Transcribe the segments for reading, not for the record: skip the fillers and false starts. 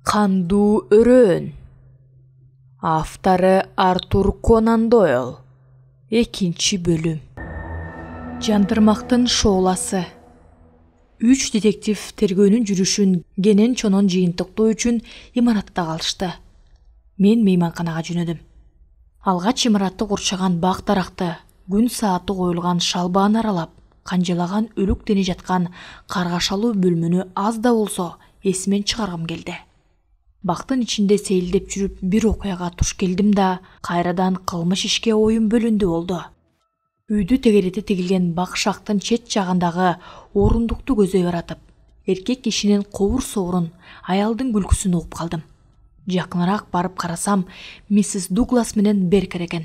Кандуу өрөөн. Автору Артур Конан Дойл. 2 бөлүм. Жандырмактын шооласы. 3 детектив тергөөнүн жүрүшүн кенен чонон жыйынтыктоо үчүн имаратта калышты. Мен мейманканага жөнөдүм. Алгач имаратты курчаган бак даракты, күн сааты коюлган шалбааны аралап, канжалаган өлүк дене жаткан каргашалуу бөлмөнү аз да болсо эсимен чыгаргым келди. Бактын ичинде сейилдеп жүрүп бир окуяга туш келдим да, кайрадан кылмыш ишке оюм бөлүндү болду. Үйдү тегерети тигилген бак шактын чет жагындагы орундукту көзөй баратып, эркек кишинин кобур соорун, аялдын күлкүсүн угуп калдым. Жакыныраак барып карасам, миссис Дуглас менен Беркер экен.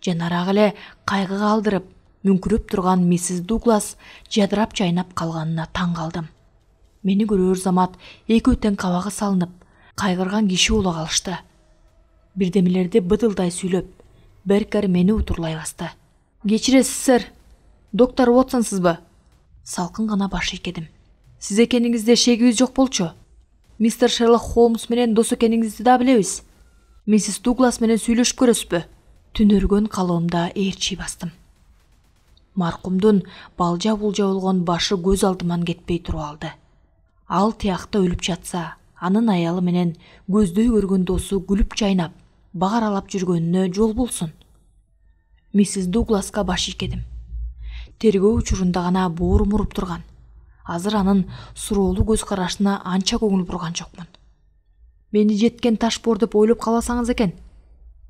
Жанараак эле кайгыга алдырып, мүңкүрөп турган миссис Дуглас жадырап жайнап калганына таң калдым. Мени көрөр замат экөө тең кабагы салынып, кайгырган киши боло калышты. Бирдемелерди быдылдай сүйлөп, Беркер мени утурлай басты. «Кечиресиз, сэр. Доктор Уотсонсузбу?» Салкын гана баш ийкедим. «Сиз экениңизде шегибиз жок болчу. Мистер Шерлок Холмс менен дос экениңизди да билебиз. Миссис Дуглас менен сүйлөшүп көрөсүзбү?» Түнөргөн калоомда ээрчий бастым. Маркумдун балжа-булжа болгон башы көз алдыман кетпей туруп алды. Ал тиякта өлүп жатса, анын аялы менен көздөй көргөн досу күлүп жайнап, бак аралап жүргөнүнө жол болсун. Миссис Дугласка баш ийкедим. Тергөө учурунда гана боорум уруп турган. Азыр анын суроолуу көз карашына анча көңүл бурган жокмун. «Мени жеткен таш бор деп ойлоп калбасаңыз экен»,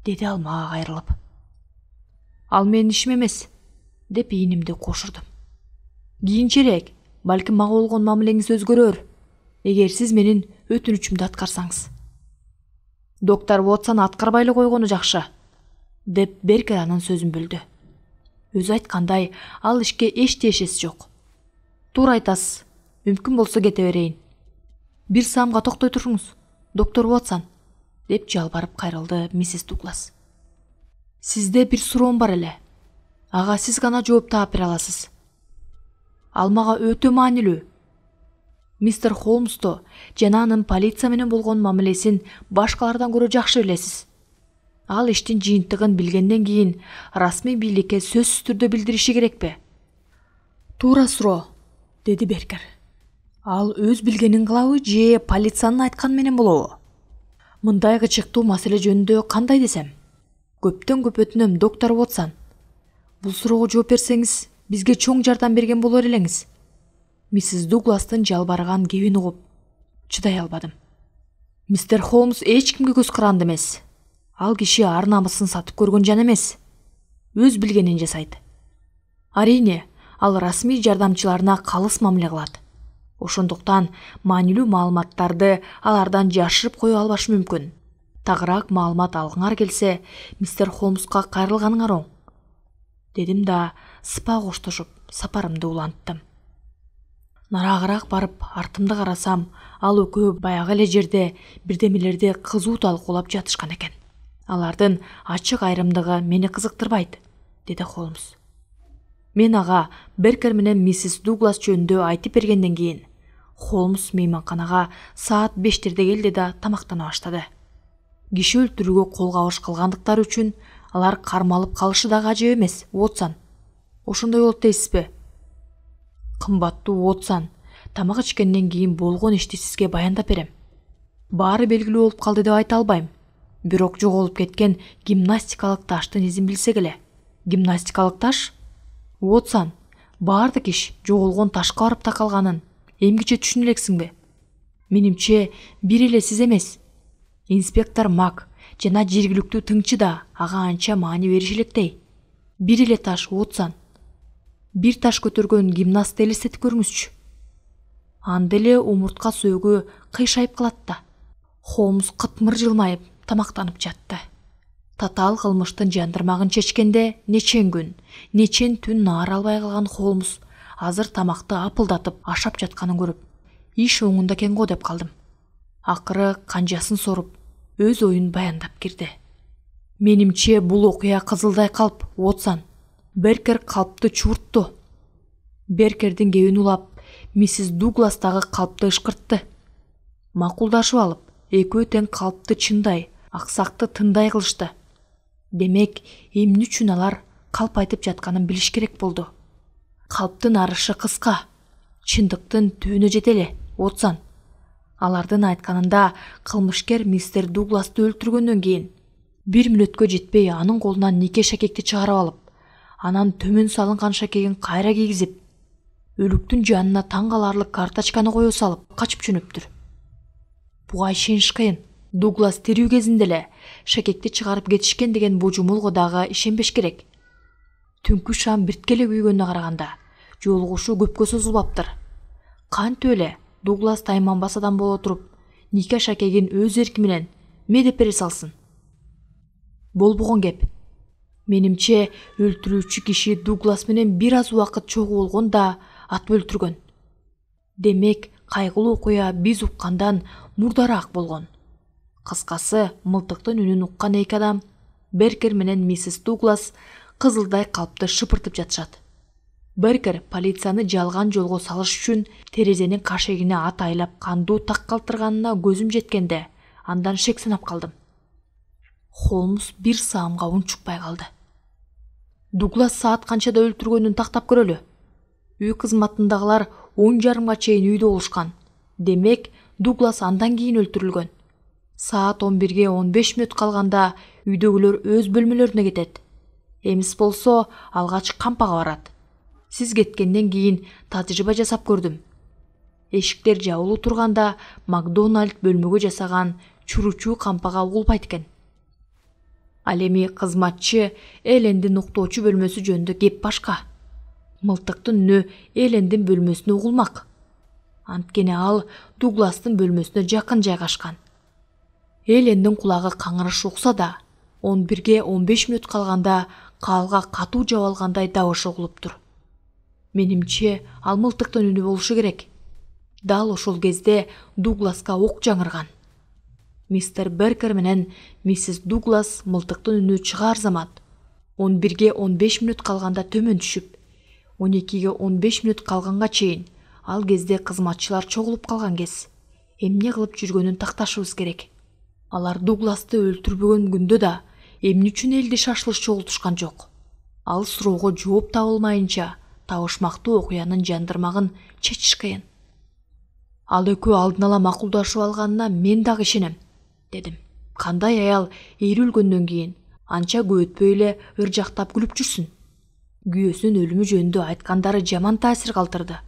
деди ал мага кайрылып. «Ал менин ишим эмес», деп ийнимди кошурдум. «Кийинчерээк, балким мага болгон мамилеңиз өзгөрөр, эгер сиз менин өтүнүчүмдү аткарсаңыз». «Доктор Уотсон аткарбай эле койгону жакшы», деп Беркер анын сөзүн бөлдү. Өзү айткандай, ал ишке эч тиешеси жок. «Туура айтасыз. Мүмкүн болсо кете берейин. 1 саамга токтой туруңуз, доктор Уотсон», деп жалбарып кайрылды миссис Дуглас. «Сизде бир суроом бар эле. Ага сиз гана жооп таап бере аласыз. Ал мага өтө маанилүү. Мистер Холмсту жана анын полиция менен болгон мамилесин башкалардан көрө жакшы билесиз. Ал иштин жыйынтыгын билгенден кийин расмий бийликке сөзсүз түрдө билдириши керекпи?» «Туура суроо», деди Беркер. «Ал өз билгенин кылабы же полициянын айтканы менен болобу?» «Мындай кычыктуу маселе жөнүндө кандай десем? Көптөн көп өтүнөм, доктор Уотсон. Бул суроого жооп берсеңиз, бизге чоң жардам берген болор элеңиз». Миссис Дугластын жалбарган кебин угуп, чыдай албадым. «Мистер Холмс эч кимге көз каранды эмес. Ал киши ар намысын сатып көргөн жан эмес. Өз билгенин жасайт. Арийне, ал расмий жардамчыларына калыс мамиле кылат. Ошондуктан маанилүү маалыматтарды алардан жашырып кое албашы мүмкүн. Тагыраак маалымат алгыңар келсе, мистер Холмска кайрылганыңар оң», дедим да сыпа коштошуп сапарымды уланттым. Нараагыраак барып артымды карасам, ал экөө баягы эле жерде бирдемелерди кызуу талкуулап жатышкан экен. «Алардын ачык айрымдыгы мени кызыктырбайт», деди Холмс. Мен ага Беркер менен миссис Дуглас жөнүндө айтып бергенден кийин Холмс мейманканага саат 5-терде келди да тамактана баштады. Киши өлтүрүүгө кол кабыш кылгандыктары үчүн алар кармалып калышы да ажеп эмес, Уотсон. Ошондой болот дейсизби? «Кымбаттуу Уотсон, тамак ичкенден кийин болгон ишти сизге баяндап берем. Баары белгилүү болуп калды деп айта албайм. Бирок жоголуп кеткен гимнастикалык таштын изин билсек эле». «Гимнастикалык таш?» «Уотсон, баардык иш жоголгон ташка барып такалганын эмгиче түшүнө элексиңби? Менимче бир эле сиз эмес, инспектор Мак жана жергиликтүү тыңчы да ага анча маани бериши электей. Бир эле таш, Уотсон. Бир таш көтөргөн гимнастты элестетип көрүңүзчү. Анда эле умуртка сөөгү кыйшайып калат да». Холмс кытмыр жылмайып тамактанып жатты. Татаал кылмыштын жандырмагын чечкенде нечен күн, нечен түн наара албай калган Холмс азыр тамакты апылдатып ашап жатканын көрүп, иш оңунда экен го деп калдым. Акыры канжасын соруп, өз оюн баяндап кирди. «Менимче бул окуя кызылдай калп, Уотсон. Беркер калпты чууртту». Беркердин кебин улап, миссис Дуглас дагы калпты ышкыртты. Макулдашып алып, экөө тең калпты чындай, аксакты тындай кылышты. Демек, эмне үчүн алар калп айтып жатканын билиш керек болду. Калптын арышы кыска, чындыктын түбүнө жетели, отсан. Алардын айтканында кылмышкер мистер Дугласты өлтүргөндөн кийин 1 мүнөткө жетпей анын колунан нике шакекти чыгарып алып, анан төмөн салынган шакегин кайра кийгизип, өлүктүн жанына таң каларлык карточканы кое салып качып жөнөптүр. Буга ишениш кыйын. Дуглас тирүү кезинде эле шакекти чыгарып кетишкен деген божомолго дагы ишенбеш керек. Түнкү шам бирткеле күйгөнүнө караганда, жолугушуу көпкө созулбаптыр. Кантип эле Дуглас тайманбас адам боло туруп, нике шакегин өз эрки менен медеп бере салсын? Болбогон кеп. Менимче, өлтүрүүчү киши Дуглас менен бир аз убакыт чогуу болгон да атып өлтүргөн. Демек, кайгылуу окуя биз уккандан мурдараак болгон. Кыскасы, мылтыктын үнүн уккан эки адам, Беркер менен миссис Дуглас, кызылдай калпты шыпыртып жатышат. Беркер полицияны жалган жолго салыш үчүн терезенин кашегине ат айлап кандуу так калтырганына көзүм жеткенде, андан шек санап калдым. Холмс бир саамга унчукпай калды. Дуглас саат канчада өлтүргөнүн тактап көрөлү. Үй кызматындагылар 10:30 чейин үйдө болушкан. Демек, Дуглас андан кийин өлтүрүлгөн. Саат 11-ге 15 мүнөт калганда үйдөгүлөр өз бөлмөлөрүнө кетет. Эмис болсо, алгач кампага барат. Сиз кеткенден кийин тажрыйба жасап көрдүм. Эшиктер жабылуу турганда Макдональд бөлмөгө жасаган чуручуу кампага угулбайт экен. Ал эми кызматчы Элендин уктоочу бөлмөсү жөнүндө кеп башка. Мылтыктын үнү Элендин бөлмөсүнө угулмак. Анткени ал Дугластын бөлмөсүнө жакын жайгашкан. Элендин кулагы каңырыш укса да, 11-ге 15 мүнөт калганда каалга катуу жабалгандай дабыш угулуптур. Менимче, ал мылтыктын үнү болушу керек. Дал ошол кезде Дугласка ок жаңырган. Мистер Беркер менен миссис Дуглас мылтыктын үнү чыгаар замат 11-ге 15 мүнөт калганда төмөн түшүп, 12-ге 15 мүнөт калганга чейин ал кезде кызматчылар чогулуп калган кез. Эмне кылып жүргөнүн такташыбыз керек. Алар Дугласты өлтүрбөгөн күндө да эмне үчүн элди шашылыш чогултушкан жок? Ал суроого жооп табылмайынча табышмактуу окуянын жандырмагын чечиш кыйын. Ал экөө алдын ала макулдашып алганына мен дагы ишенем, дедим. Кандай аял эри өлгөндөн кийин анча көп өтпөй эле ыржактап күлүп жүрсүн? Күйөөсүнүн өлүмү жөнүндө айткандары жаман таасир калтырды.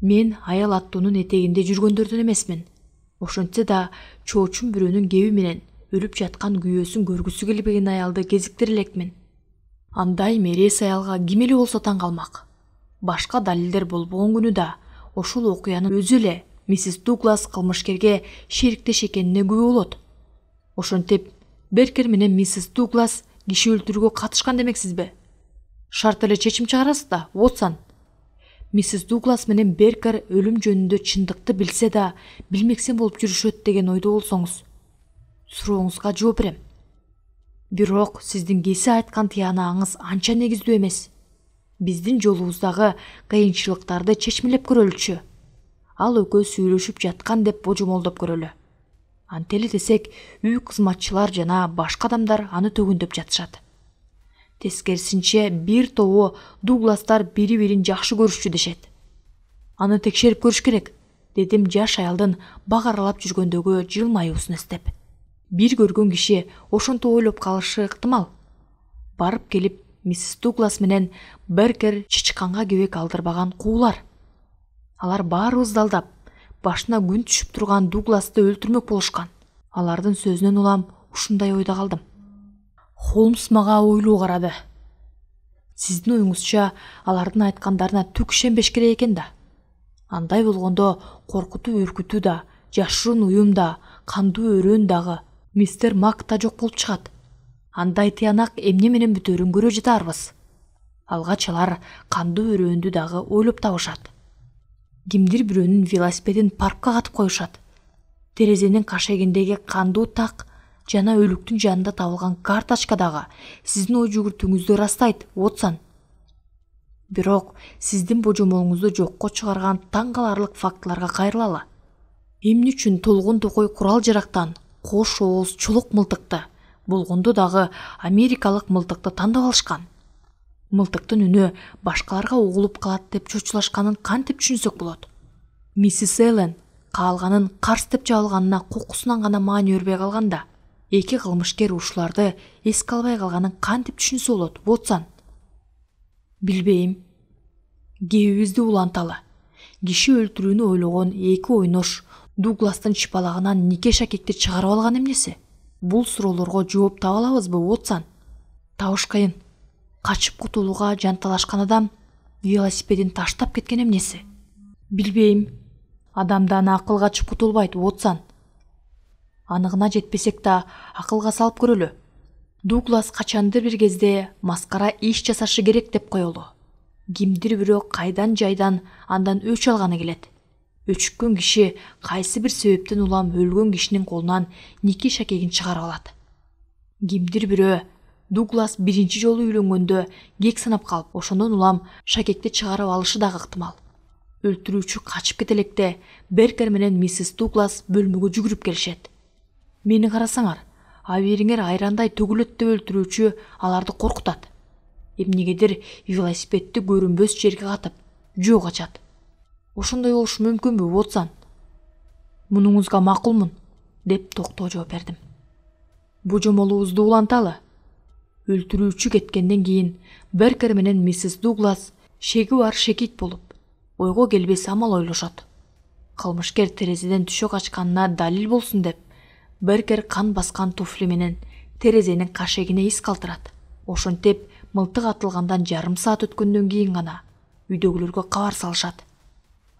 Мен аял аттуунун этегинде жүргөндөрдөн эмесмин. Ошентсе да чоочун бирөөнүн кеби менен өлүп жаткан күйөөсүн көргүсү келбеген аялды кезиктире элекмин. Андай мерес аялга ким эле болсо таң калмак. Башка далилдер болбогон күнү да ошол окуянын өзү эле миссис Дуглас кылмышкерге шериктеш экенине күбө болот. Ошентип, Беркер менен миссис Дуглас киши өлтүрүүгө катышкан демексизби? Шарт эле чечим чыгарасыз да, Уотсон. Миссис Дуглас менен Беркер өлүм жөнүндө чындыкты билсе да, билмексен болуп жүрүшөт деген ойдо болсоңуз, сурооңузга жооп берем. Бирок сиздин кеси айткан тыянагыңыз анча негиздүү эмес. Биздин жолубуздагы кыйынчылыктарды чечмелеп көрөлүчү. Ал экөө сүйлөшүп жаткан деп божомолдоп көрөлү. Антеле десек, үй кызматчылар жана башка адамдар аны төгүндөп жатышат. Тескерисинче, бир тобу Дугластар бири-бирин жакшы көрүшчү дешет. Аны текшерип көрүш керек, дедим жаш аялдын бак аралап жүргөндөгү жылмаюусун эстеп. Бир көргөн киши ошентип ойлоп калышы ыктымал. Барып келип, миссис Дуглас менен Беркер чычканга кебек алдырбаган куулар. Алар баарыбызды алдап, башына күн түшүп турган Дугласты өлтүрмөк болушкан. Алардын сөзүнөн улам ушундай ойдо калдым. Холмс мага ойлуу карады. Сиздин оюңузча алардын айткандарына түк ишенбеш керек экен да. Андай болгондо коркутуу үркүтүү да, жашыруун уюм да, кандуу өрөөн дагы, мистер Мак да жок болуп чыгат. Андай тыянак эмне менен бүтөөрүн көрө жатарбыз. Алгач алар кандуу өрөөндү дагы ойлоп табышат. Кимдир бирөөнүн велосипедин паркка катып коюшат. Терезенин кашегиндеги кандуу так жана өлүктүн жанында табылган карточка дагы сиздин ой жүгүртүүңүздү ырастайт, Уотсон. Бирок сиздин божомолуңузду жокко чыгарган таң каларлык фактыларга кайрылалы. Эмне үчүн толгон токой курал жарактан кош ооз чулук мылтыкты, болгондо дагы америкалык мылтыкты тандап алышкан? Мылтыктын үнү башкаларга угулуп калат деп чочулашканын кантип түшүнсөк болот? Миссис Эллен каалганын карс деп жабылганына кокусунан гана маани бербей калганда, эки кылмышкер ушуларды эске албай калганын кантип түшүнсө болот, Вотсон? Билбейм. Кебибизди уланталы. Киши өлтүрүүнү ойлогон эки ойнош Дугластын чыпалагынан нике шакекти чыгарып алган эмнеси? Бул суроолорго жооп таба алабызбы, Вотсон? Табыш кыйын. Качып кутулууга жанталашкан адам велосипедин таштап кеткен эмнеси? Билбейм. Адамдан акыл качып кутулбайт, Вотсон. Аныгына жетпесек да акылга салып көрөлү. Дуглас качандыр бир кезде маскара иш жасашы керек деп коелу. Кимдир бирөө кайдан жайдан андан өч алганы келет. Өчүккөн киши кайсы бир себептен улам өлгөн кишинин колунан нике шакегин чыгарып алат. Кимдир бирөө Дуглас биринчи жолу үйлөнгөндө кек санап калып, ошондон улам шакекти чыгарып алышы дагы ыктымал. Өлтүрүүчү качып кете электе Беркер менен миссис Дуглас бөлмөгө жүгүрүп келишет. Мени карасаңар, абериңер айрандай төгүлөт деп өлтүрүүчү аларды коркутат. Эмнегедир велосипедти көрүнбөс жерге катып, жөө качат. Ошондой болушу мүмкүнбү, Вотсон? Мунуңузга макулмун, деп токтоо жооп бердим. Божомолубузду уланталы. Өлтүрүүчү кеткенден кийин Беркер менен миссис Дуглас шеги бар шекит болуп, ойго келбес амал ойлошот. Кылмышкер терезеден түшөк ачканына далил болсун деп, Беркер кан баскан туфли менен терезенин кашегине из калтырат. Ошентип мылтык атылгандан жарым саат өткөндөн кийин гана үйдөгүлөргө кабар салышат.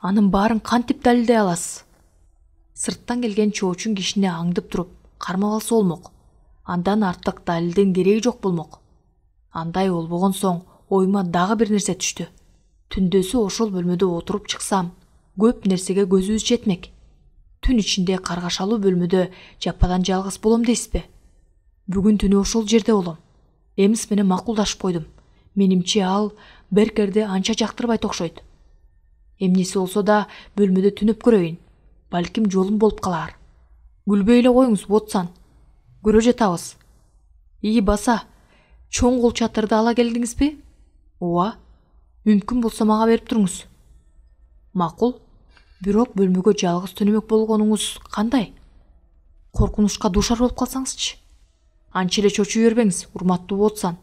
Анын баарын кантип далилдей аласыз? Сырттан келген чоочун кишине аңдып туруп кармап алса болмок. Андан артык далилдин кереги жок болмок. Андай болбогон соң оюма дагы бир нерсе түштү. Түндөсү ошол бөлмөдө отуруп чыксам, көп нерсеге көзүбүз жетмек. Түн ичинде каргашалуу бөлмөдө жападан жалгыз болом дейсизби? Бүгүн түнү ошол жерде болом. Эмис менен макулдашып койдум. Менимче ал Беркерди анча жактырбайт окшойт. Эмнеси болсо да бөлмөдө түнөп көрөйүн. Балким жолум болуп калар. Күлбөй эле коюңуз, Вотсон. Көрө жатабыз. Баса, чоң кол чатырды ала келдиңизби? Ооба. Мүмкүн болсо мага берип туруңуз. Макул. Бирок бөлмөгө жалгыз түнөмөк болгонуңуз кандай? Коркунучка дуушар болуп калсаңызчы? Анча эле чочуй бербеңиз, урматтуу Вотсон.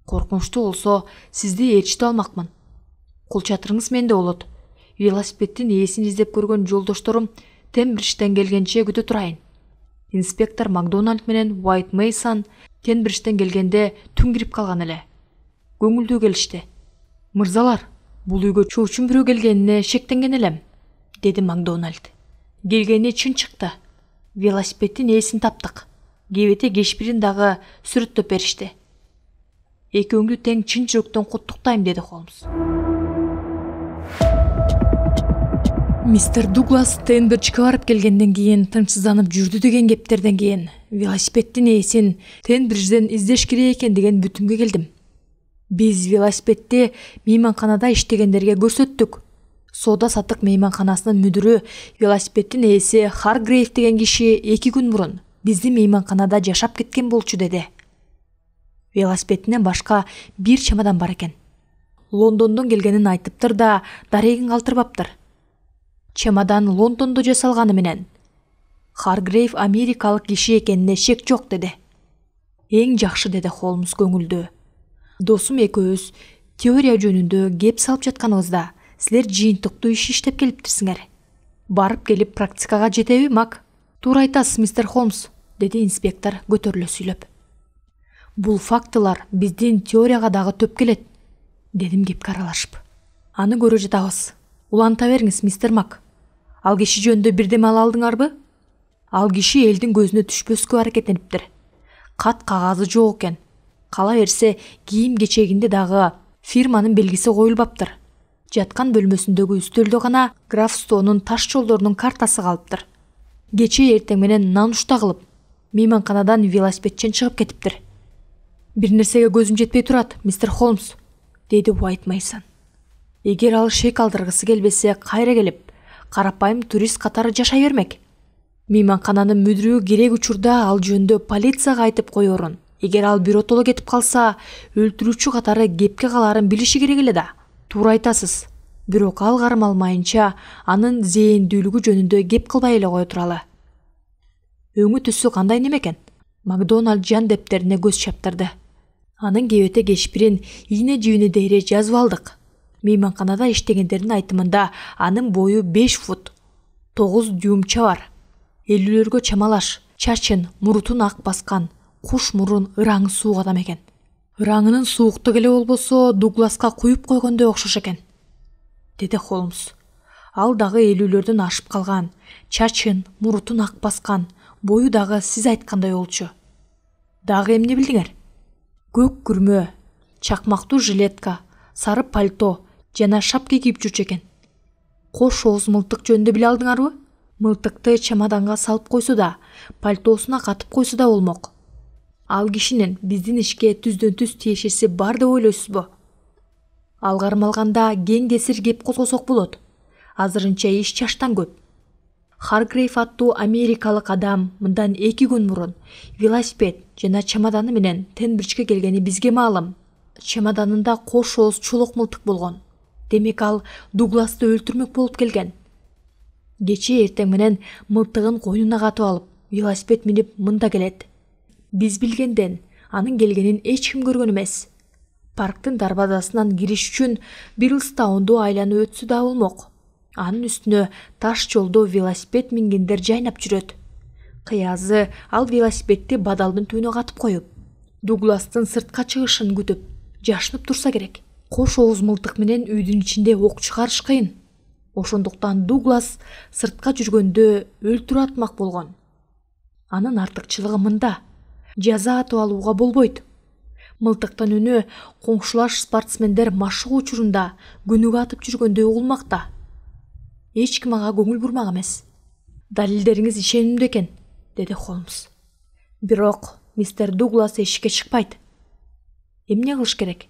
Коркунучтуу болсо сизди ээрчитип алмакмын. Кол чатырыңыз менде болот. Велосипеддин ээсин издеп көргөн жолдошторум Тембриджден келгенче күтө турайын. Инспектор Макдональд менен Уайт Мейсон Тембриджден келгенде түн кирип калган эле. Көңүлдүү келишти. Мырзалар, бул үйгө чоочун бирөө келгенине шектенген элем, деди Макдональд. Келгени чын чыкты. Велосипеддин ээсин таптык. Кебете кешпирин дагы сүрөттөп беришти. Экөөңдү тең чын жүрөктөн куттуктайм, деди Холмс. Мистер Дуглас Тенбриджге барып келгенден кийин тынчсызданып жүрдү деген кептерден кийин велосипеддин ээсин Тенбриджден издеш керек экен деген бүтүнгө келдим. Биз велосипедди мейманканада иштегендерге көрсөттүк. Соода саттык мейманканасынын мүдүрү велосипеддин ээси Харгрейв деген киши 2 күн мурун биздин мейманканада жашап кеткен болчу, деди. Велосипединен башка бир чемодан бар экен. Лондондон келгенин айтыптыр да дарегин калтырбаптыр. Чемодан Лондондо жасалганы менен Харгрейв америкалык киши экенине шек жок, деди. Эң жакшы, деди Холмс көңүлдүү. Досум экөөбүз теория жөнүндө кеп салып жатканыбызда силер жыйынтыктуу иш иштеп келиптирсиңер. Барып келип практикага жетеби, Мак? Туура айтасыз, мистер Холмс, деди инспектор көтөрүлө сүйлөп. Бул фактылар биздин теорияга дагы төп келет, дедим кепке аралашып. Аны көрө жатабыз. Уланта бериңиз, мистер Мак. Ал киши жөнүндө бирдеме ала алдыңарбы? Ал киши элдин көзүнө түшпөскө аракеттениптир. Кат кагазы жок экен. Кала берсе, кийим кечегинде дагы фирманын белгиси коюлбаптыр. Жаткан бөлмөсүндөгү үстөлдө гана граф Стоунун таш жолдорунун картасы калыптыр. Кече эртең менен нан ушта кылып, мейманканадан велосипедчен чыгып кетиптир. Бир нерсеге көзүм жетпей турат, мистер Холмс, деди Уайт Мейсон. Эгер ал шек алдыргысы келбесе, кайра келип, карапайым турист катары жашай бермек. Мейманкананын мүдүрү керек учурда ал жөнүндө полицияга айтып коерун. Эгер ал биротоло кетип калса, өлтүрүүчү катары кепке калаарын билиши керек эле да. Туура айтасыз. Бирок ал кармалмайынча анын зээндүүлүгү жөнүндө кеп кылбай эле кое туралы. Өңү түсү кандай неме экен? Макдоналд жан дептерине көз чаптырды. Анын кебете кешпирин ийне жибини дейре жазып алдык. Мейманканада иштегендердин айтымында анын бою 5 фут 9 дюймча бар. 50-лөргө чамалаш, чачын, мурутун ак баскан, куш мурун, ыраңы суук адам экен. Ыраңынын сууктугу эле болбосо Дугласка куюп койгондой окшош экен, деди Холмс. Ал дагы 50-лөрдөн ашып калган, чачын, мурутун ак баскан, бою дагы сиз айткандай болчу. Дагы эмне билдиңер? Көк күрмө, чакмактуу жилетка, сары пальто жана шапка кийип жүрчү экен. Кош ооз мылтык жөнүндө биле алдыңарбы? Мылтыкты чемоданга салып койсо да, пальтосуна катып койсо да болмок. Ал кишинин биздин ишке түздөн-түз тиешеси бар деп ойлойсузбу? Ал кармалганда кең кесир кеп козгосок болот. Азырынча иш чаштан көп. Харгрейв аттуу америкалык адам мындан 2 күн мурун велосипед жана чемоданы менен Тенбриджге келгени бизге маалым. Чемоданында кош ооз чулок мылтык болгон. Демек ал Дугласты өлтүрмөк болуп келген. Кечээ эртең менен мылтыгын койнуна катып алып, велосипед минип мында келет. Биз билгенден анын келгенин эч ким көргөн эмес. Парктын дарбазасынан кириш үчүн Бирлстаунду айланып өтсө да болмок. Анын үстүнө таш жолдо велосипед мингендер жайнап жүрөт. Кыязы ал велосипедти бадалдын түбүнө катып коюп, Дугластын сыртка чыгышын күтүп, жашынып турса керек. Кош ооз мылтык менен үйдүн ичинде ок чыгарыш кыйын. Ошондуктан Дуглас сыртка жүргөндө өлтүрүп атмак болгон. Анын артыкчылыгы мында. Жаза атып алууга болбойт. Мылтыктын үнү коңшулаш спортсмендер машыгуу учурунда күнүгө атып жүргөндөй угулмакта. Эч ким ага көңүл бурмак эмес. Далилдериңиз ишенимдүү экен, деди Холмс. Бирок мистер Дуглас эшикке чыкпайт. Эмне кылыш керек?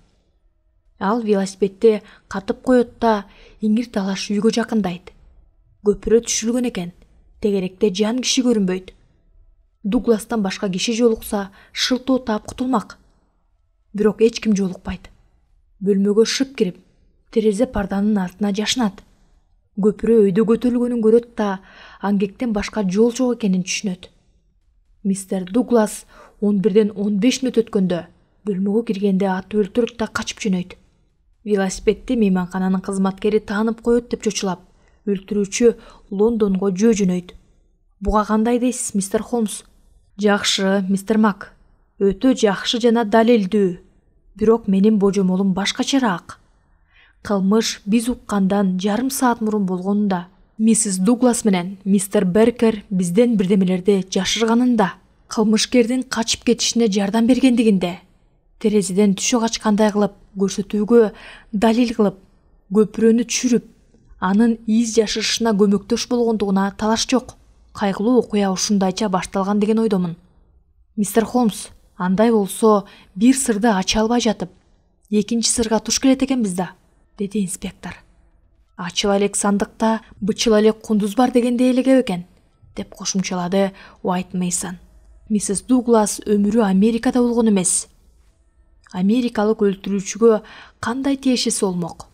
Ал велосипедти катып коет да иңир талаш үйгө жакындайт. Көпүрө түшүлгөн экен. Тегеректе жан киши көрүнбөйт. Дугластан башка киши жолукса, шылтоо таап кутулмак. Бирок эч ким жолукпайт. Бөлмөгө шып кирип, терезе парданын артына жашынат. Көпүрө өйдө көтөрүлгөнүн көрөт да, аңгектен башка жол жок экенин түшүнөт. Мистер Дуглас 11ден 15 мүнөт өткөндө бөлмөгө киргенде атып өлтүрөт да качып жөнөйт. Велосипедти мейманкананын кызматкери таанып коет деп чочулап, өлтүрүүчү Лондонго жөнөйт. Буга кандай дейсиз, мистер Холмс? Жакшы, мистер Мак. Өтө жакшы жана далилдүү. Бирок менин божомолум башкачараак. Кылмыш биз уккандан жарым саат мурун болгонунда, миссис Дуглас менен мистер Беркер бизден бирдемелерди жашырганында, кылмышкердин качып кетишине жардам бергендигинде, терезеден түшө качкандай кылып көрсөтүүгө далил кылып, көпүрөнү түшүрүп, анын из жашырышына көмөктөш болгондугуна талаш жок. Кайгылуу окуя ушундайча башталган деген ойдомун. Мистер Холмс, андай болсо бир сырды ача албай жатып, экинчи сырга туш келет экенбиз да, деди инспектор. Ачыла элек сандыкта бычыла элек кундуз бар дегендей эле кеп экен, деп кошумчалады Уайт Мейсон. Миссис Дуглас өмүрү Америкада болгон эмес. Америкалык өлтүрүүчүгө кандай тиешеси болмок?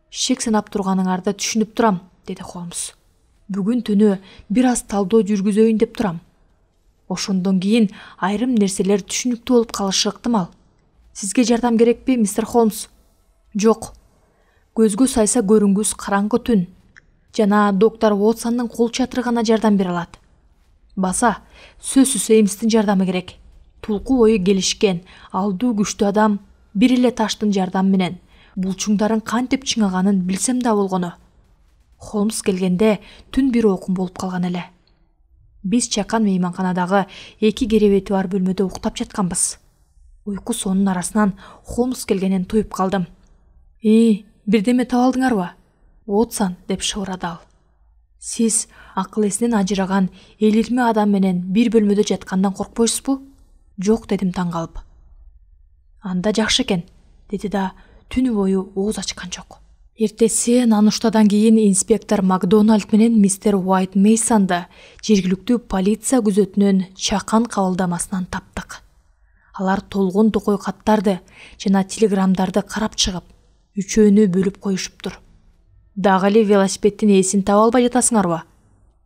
Шек санап турганыңарды түшүнүп турам, деди Холмс. Бүгүн түнү бир аз талдоо жүргүзөйүн деп турам. Ошондон кийин айрым нерселер түшүнүктүү болуп калышы ыктымал. Сизге жардам керекпи, мистер Холмс? Жок. Көзгө сайса көрүнгүс караңгы түн жана доктор Уотсондун кол чатыры гана жардам бере алат. Баса, сөзсүз Эймстин жардамы керек. Тулку бою келишкен, алдуу күчтүү адам бир эле таштын жардамы менен булчуңдарын кантип чыңаганын билсем да болгону. Холмс келгенде түн бир окун болуп калган эле. Биз чакан мейманканадагы 2 керебети бар бөлмөдө уктап жатканбыз. Уйку сонун арасынан Холмс келгенин туюп калдым. Бирдеме таап алдыңарбы? Уотсон, деп шыбырады ал. Сиз акыл эсинен ажыраган 50 адам менен бир бөлмөдө жаткандан коркпойсузбу? Жок, дедим таң калып. Анда жакшы экен, деди да түнү бою ооз ачкан жок. Эртеси нануштадан кийин инспектор Макдоналд менен мистер Уайт Мейсонду жергиликтүү полиция күзөтүнөн чакан кабылдамасынан таптык. Алар толгон токой каттарды жана телеграммдарды карап чыгып, үчөөнү бөлүп коюшуптур. Дагы эле велосипеддин ээсин таба албай жатасыңарбы?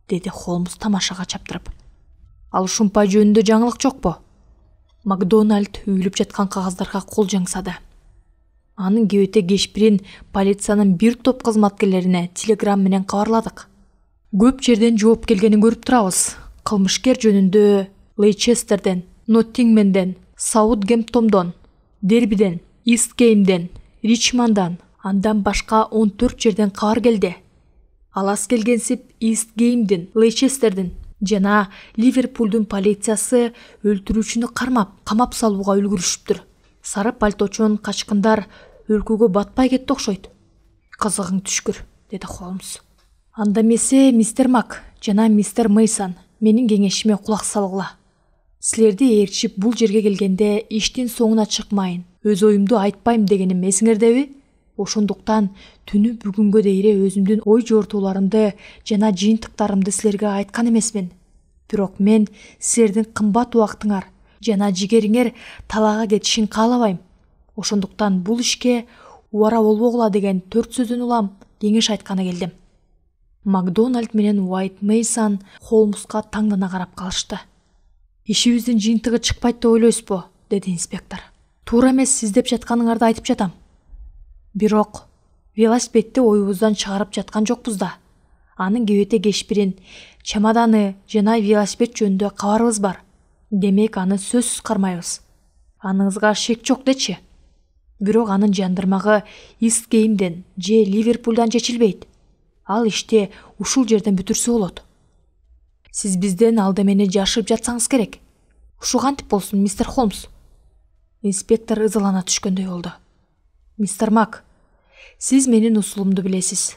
Деди Холмс тамашага чаптырып. Ал ушунпай жөнүндө жаңылык жокпу? Макдоналд үйүлүп жаткан кагаздарга кол жаңсады. Анын кебете кечпирин полициянын бир топ кызматкерлерине телеграмм менен кабарладык. Көп жерден жооп келгенин көрүп турабыз. Кылмышкер жөнүндө Лейчестерден, Ноттингемден, Саутгемптондон, Дербиден, Истгеймден, Ричмондан, андан башка 14 жерден кабар келди. Алас келгенсип Истгеймден, Лейчестерден жана Ливерпулдун полициясы өлтүрүүчүнү камап салууга үлгүрүшүптүр. Сары пальточон качкындар өлкөгө батпай кетти окшойт. Кызыгың түшкүр, деди Холмс. Анда эмесе мистер Мак жана мистер Мейсон менин кеңешиме кулак салгыла. Силерди ээрчип бул жерге келгенде иштин соңуна чыкмайын, өз оюмду айтпайм дегеним эсиңердеби? Ошондуктан түнү бүгүнгө дейре өзүмдүн ой жортууларымды жана жыйынтыктарымды силерге айткан эмесмин. Бирок мен силердин кымбат убактыңар жана жигериңер талаага кетишин каалабайм. Ошондуктан бул ишке убара болбогула деген 4 сөздөн улам кеңеш айтканы келдим. Макдоналд менен Уайт Мейсон Холмска таңдана карап калышты. Ишибиздин жыйынтыгы чыкпайт деп ойлойсузбу? Деди инспектор. Туура эмес, сиз деп жатканыңарды айтып жатам. Бирок велосипедди оюбуздан чыгарып жаткан жокпуз да. Анын кебете кечпирин, чемоданы жана велосипед жөнүндө кабарыбыз бар. Демек аны сөзсүз кармайбыз. Аныңызга шек жок дечи. Бирок анын жандырмагы Истгеймден же Ливерпулдан чечилбейт. Ал иште ушул жерден бүтүрсө болот. Сиз бизден алда мени жашырып жатсаңыз керек. Ушу кантип болсун, мистер Холмс? Инспектор ызалана түшкөндөй болду. Мистер Мак, сиз менин усулумду билесиз.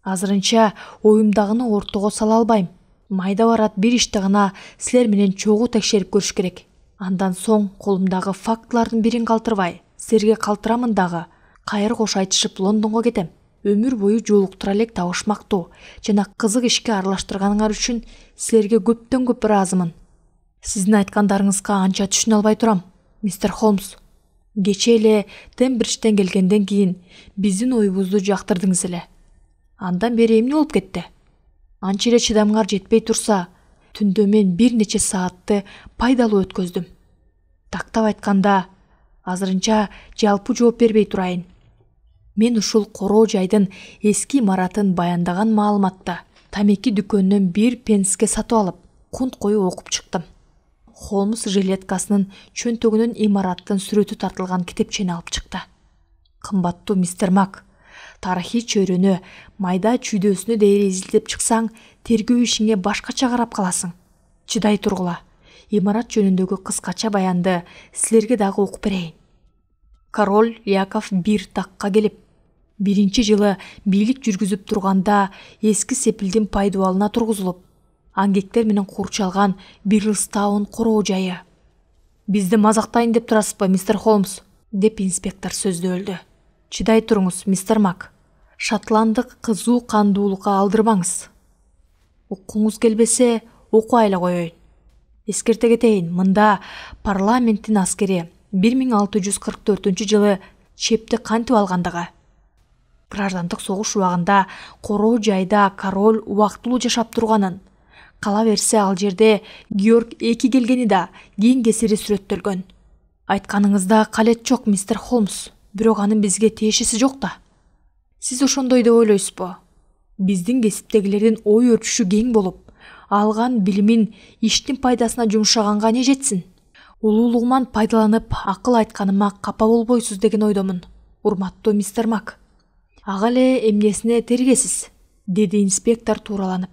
Азырынча оюмдагыны ортого сала албайм. Майда барат бир ишти гана силер менен чогуу текшерип көрүш керек. Андан соң колумдагы фактылардын бирин калтырбай, силерге калтырамын дагы. Кайыр кош айтышып Лондонго кетем. Өмүр бою жолуктура элек табышмактуу жана кызык ишке аралаштырганыңар үчүн силерге көптөн көп ыраазымын. Сиздин айткандарыңызга анча түшүнө албай турам, мистер Холмс. Кече эле Тембриджден келгенден кийин биздин оюбузду жактырдыңыз эле. Андан бери эмне болуп кетти? Анча эле чыдамыңар жетпей турса, түндө мен бир нече саатты пайдалуу өткөздүм. Тактап айтканда, азырынча жалпы жооп бербей турайын. Мен ушул короо жайдын эски имаратын баяндаган маалыматты тамеки дүкөнүнөн 1 пенске сатып алып, кунт коюп окуп чыктым. Холмс жилеткасынын чөнтөгүнөн имараттын сүрөтү тартылган китепчени алып чыкты. Кымбаттуу мистер Мак, тарыхый чөйрөнү майда чүйдөсүнө дейре изилдеп чыксаң, тергөө ишиңе башкача карап каласың. Чыдай тургула. Имарат жөнүндөгү кыскача баянды силерге дагы окуп берейин. Король Яков I такка келип, 1-жылы бийлик жүргүзүп турганда эски сепилдин пайдубалына тургузулуп, ангектер менен курчалган Бирлстаун короо жайы. Бизди мазактайын деп турасызбы, мистер Холмс? Деп инспектор сөздөлдү. Чыдай туруңуз, мистер Мак. Шотландык кызуу кандуулукка алдырбаңыз. Укуңуз келбесе, окуй эле коеюн. Эскерте кетейин, мында парламенттин аскери 1644-жылы чепти кантип алгандыгы. Граждандык согуш убагында короо жайда король убактылуу жашап турганын, кала берсе ал жерде Георг II келгени да кийин кесири сүрөттөлгөн. Айтканыңызда калет жок, мистер Холмс, бирок анын бизге тиешеси жок да. Сиз ошондой деп ойлойсузбу? Биздин кесиптегилердин ой өрчүшү кең болуп, алган билимин иштин пайдасына жумшаганга не жетсин? Улуулугуман пайдаланып, акыл айтканыма капа болбойсуз деген ойдомун, урматтуу мистер Мак. Ага эле эмнесине тергесиз, деди инспектор туураланып.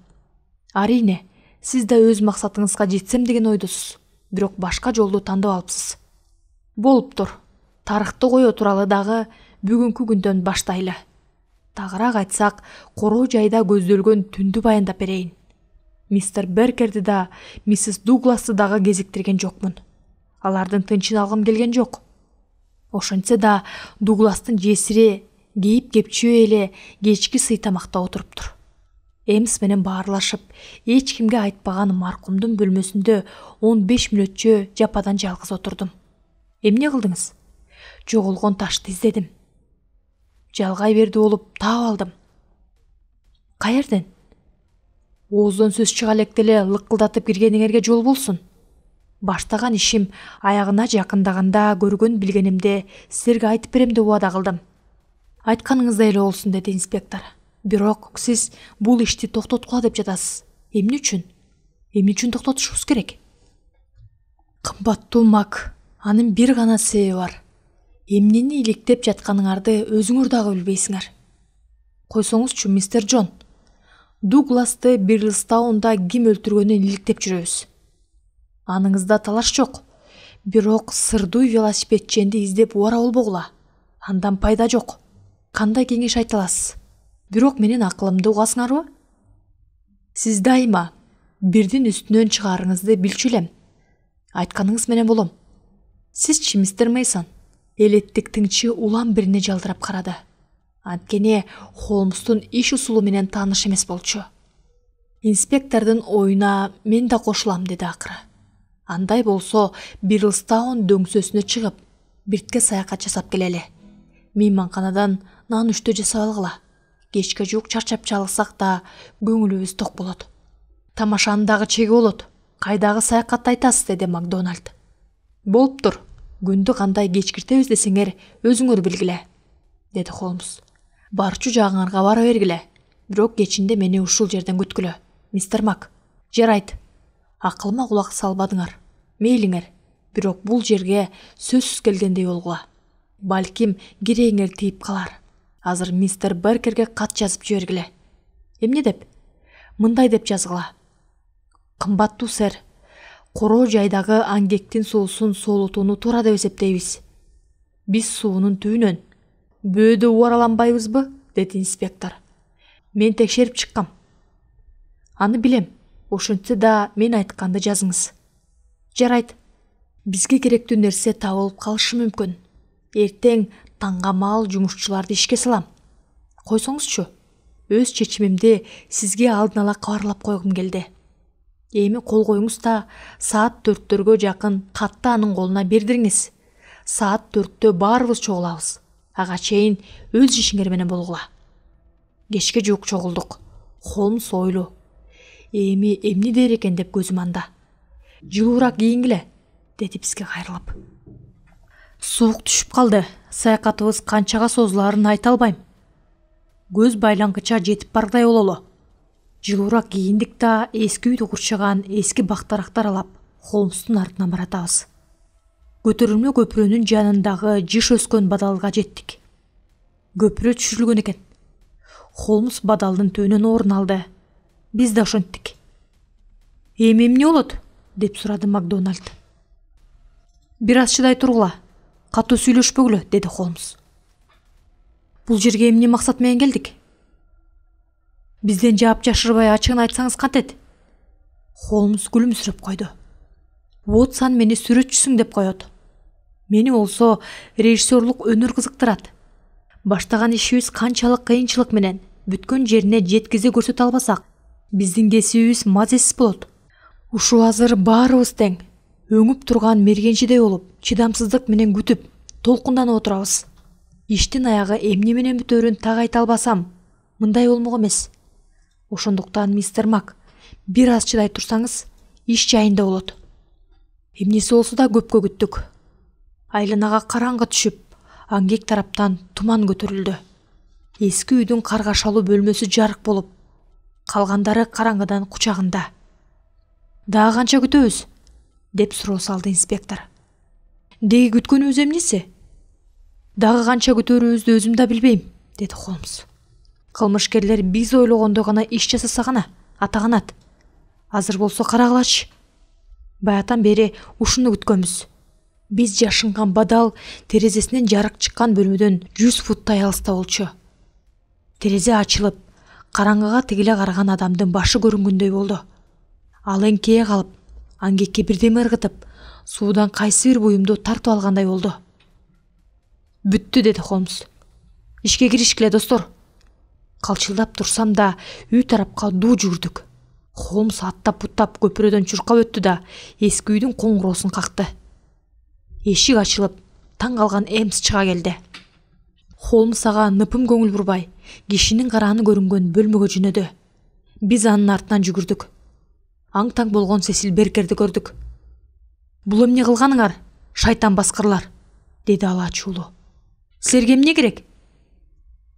Арийне, сиз да өз максатыңызга жетсем деген ойдосуз, бирок башка жолду тандап алыпсыз. Болуптур. Тарыхты коё тууралуу дагы бүгүнкү күндөн баштайлы. Тагыраак айтсак, короо жайда көздөлгөн түндү баяндап берейин. Мистер Беркерди да, миссис Дугласты дагы кезиктирген жокмун. Алардын тынчын алгым келген жок. Ошентсе да Дугластын жесири Кейип кепчүү эле кечки сый тамакта отуруптур. Эмс менен баарлашып, эч кимге айтпаган маркумдун бөлмөсүндө 15 мүнөтчө жападан жалгыз отурдум. Эмне кылдыңыз? Жоголгон ташты издедим. Жалгай берди болуп таап алдым. Каерден? Ооздон сөз чыга электе эле лыккылдатып киргениңерге жол болсун. Баштаган ишим аягына жакындаганда көргөн билгенимде силерге айтып берем деп убада кылдым. Айтканыңыздай эле болсун, деди инспектор. Бирок сиз бул ишти токтоткула деп жатасыз. Эмне үчүн? Эмне үчүн токтотушубуз керек? Кымбаттуу Мак, анын бир гана себеби бар. Эмнени иликтеп жатканыңарды өзүңөр дагы билбейсиңер. Койсоңузчу, мистер Джон. Дугласты Бирлстаунда ким өлтүргөнүн иликтеп жүрөбүз. Аныңызда талаш жок. Бирок сырдуу велосипедченди издеп убара болбогула. Андан пайда жок. Кандай кеңеш айта аласыз? Бирок менин акылымды угасыңарбы? Сиз дайыма бирдин үстүнөн чыгарыңызды билчү элем. Айтканыңыз менен болом. Сизчи, мистер Мейсон? Элеттик тыңчы улам бирине жалдырап карады. Анткени Холмстун иш усулу менен тааныш эмес болчу. Инспектордун оюна мен да кошулам, деди акыры. Андай болсо Бирлстаун дөңсөсүнө чыгып, биртке саякат жасап келели. Мейманканадан нан үчтө жасап алгыла. Кечке жуук чарчап чалыксак да көңүлүбүз ток болот. Тамашанын дагы чеги болот. Кайдагы саякатты айтасыз, деди Макдональд. Болуптур. Күндү кандай кечкиртебиз десеңер, өзүңөр билгиле, деди Холмс. Барчу жагыңарга бара бергиле. Бирок кечинде мени ушул жерден күткүлө, мистер Мак. Жарайт. Акылыма кулак салбадыңар. Мейлиңер. Бирок бул жерге сөзсүз келгендей болгула. Балким кирээңер тийип калар. Азыр мистер Беркерге кат жазып жибергиле. Эмне деп? Мындай деп жазгыла. Кымбаттуу сэр, короо жайдагы аңгектин суусун соолутууну туура деп эсептейбиз. Биз суунун түбүнөн бөөдө убараланбайбызбы? Деди инспектор. Мен текшерип чыккам. Аны билем. Ошентсе да мен айтканды жазыңыз. Жарайт. Бизге керектүү нерсе табылып калышы мүмкүн. Эртең таңга маал жумушчуларды ишке салам. Койсоңузчу, өз чечимимди сизге алдын ала кабарлап койгум келди. Эми кол коюңуз да саат 4-төргө жакын катты анын колуна бердириңиз. Саат 4-тө баарыбыз чогулабыз. Ага чейин өз ишиңер менен болгула. Кечке жуук чогулдук. Холмс ойлуу. Эми эмне дер экен деп көзүм анда. Жылуураак кийингиле, деди бизге кайрылып. Суук түшүп калды. Саякатыбыз канчага созуларын айта албайм. Көз байлангыча жетип баргыдай бололу. Жылуураак кийиндик да эски үйдү курчаган эски бактарактар алап Холмстун артынан баратабыз. Көтөрүлмө көпүрөнүн жанындагы жыш өскөн бадалга жеттик. Көпүрө түшүрүлгөн экен. Холмс бадалдын төбүнөн орун алды. Биз да ошенттик. Эми эмне болот? Деп сурады Макдональд. Бир аз чыдай тургула. Катуу сүйлөшпөгүлө, деди Холмс. Бул жерге эмне максат менен келдик? Бизден жаап жашырбай ачыгын айтсаңыз кантет? Холмс күлүмсүрөп койду. Уотсон мени сүрөтчүсүң деп коет. Мени болсо режиссерлук өнөр кызыктырат. Баштаган ишибиз канчалык кыйынчылык менен бүткөн жерине жеткизе көрсөтө албасак, биздин кесибибиз мазасыз болот. Ушу азыр баарыбыз тең, өңүп турган мергенчидей болуп, чыдамсыздык менен күтүп, толкунданып отурабыз. Иштин аягы эмне менен бүтөөрүн так айта албасам, мындай болмок эмес. Ошондуктан, мистер Мак, бир аз чыдай турсаңыз, иш жайында болот. Эмнеси болсо да көпкө күттүк. Айланага караңгы түшүп, аңгек тараптан туман көтөрүлдү. Эски үйдүн каргашалуу бөлмөсү жарык болуп, калгандары караңгыдан кучагында. Дагы канча күтөбүз? Деп суроо салды инспектор. Деги күткөнүбүз эмнеси? Дагы канча күтөөрүбүздү өзүм да билбейм, деди Холмс. Кылмышкерлер биз ойлогондой гана иш жасаса гана атаганат. Азыр болсо карагылачы. Баятан бери ушуну күткөнбүз. Биз жашынган бадал терезесинен жарык чыккан бөлмөдөн 100 футтай алыста болчу. Терезе ачылып, караңгыга тигиле караган адамдын башы көрүнгөндөй болду. Ал эңкейе калып, аңгекке бирдеме ыргытып, суудан кайсы бир буюмду тартып алгандай болду. Бүттү, деди Холмс. Ишке киришкиле достор. Калчылдап турсам да үй тарапка дуу жүгүрдүк. Холмс аттап-буттап көпүрөдөн чуркап өттү да эски үйдүн коңгуроосун какты. Эшик ачылып, таң калган Эмс чыга келди. Холмс ага ныпым көңүл бурбай, кишинин карааны көрүнгөн бөлмөгө жөнөдү. Биз анын артынан жүгүрдүк. Аң-таң болгон Сесил Беркерди көрдүк. «Бул эмне кылганыңар, шайтан баскырлар?» деди ал ачуулуу. «Силерге эмне керек?»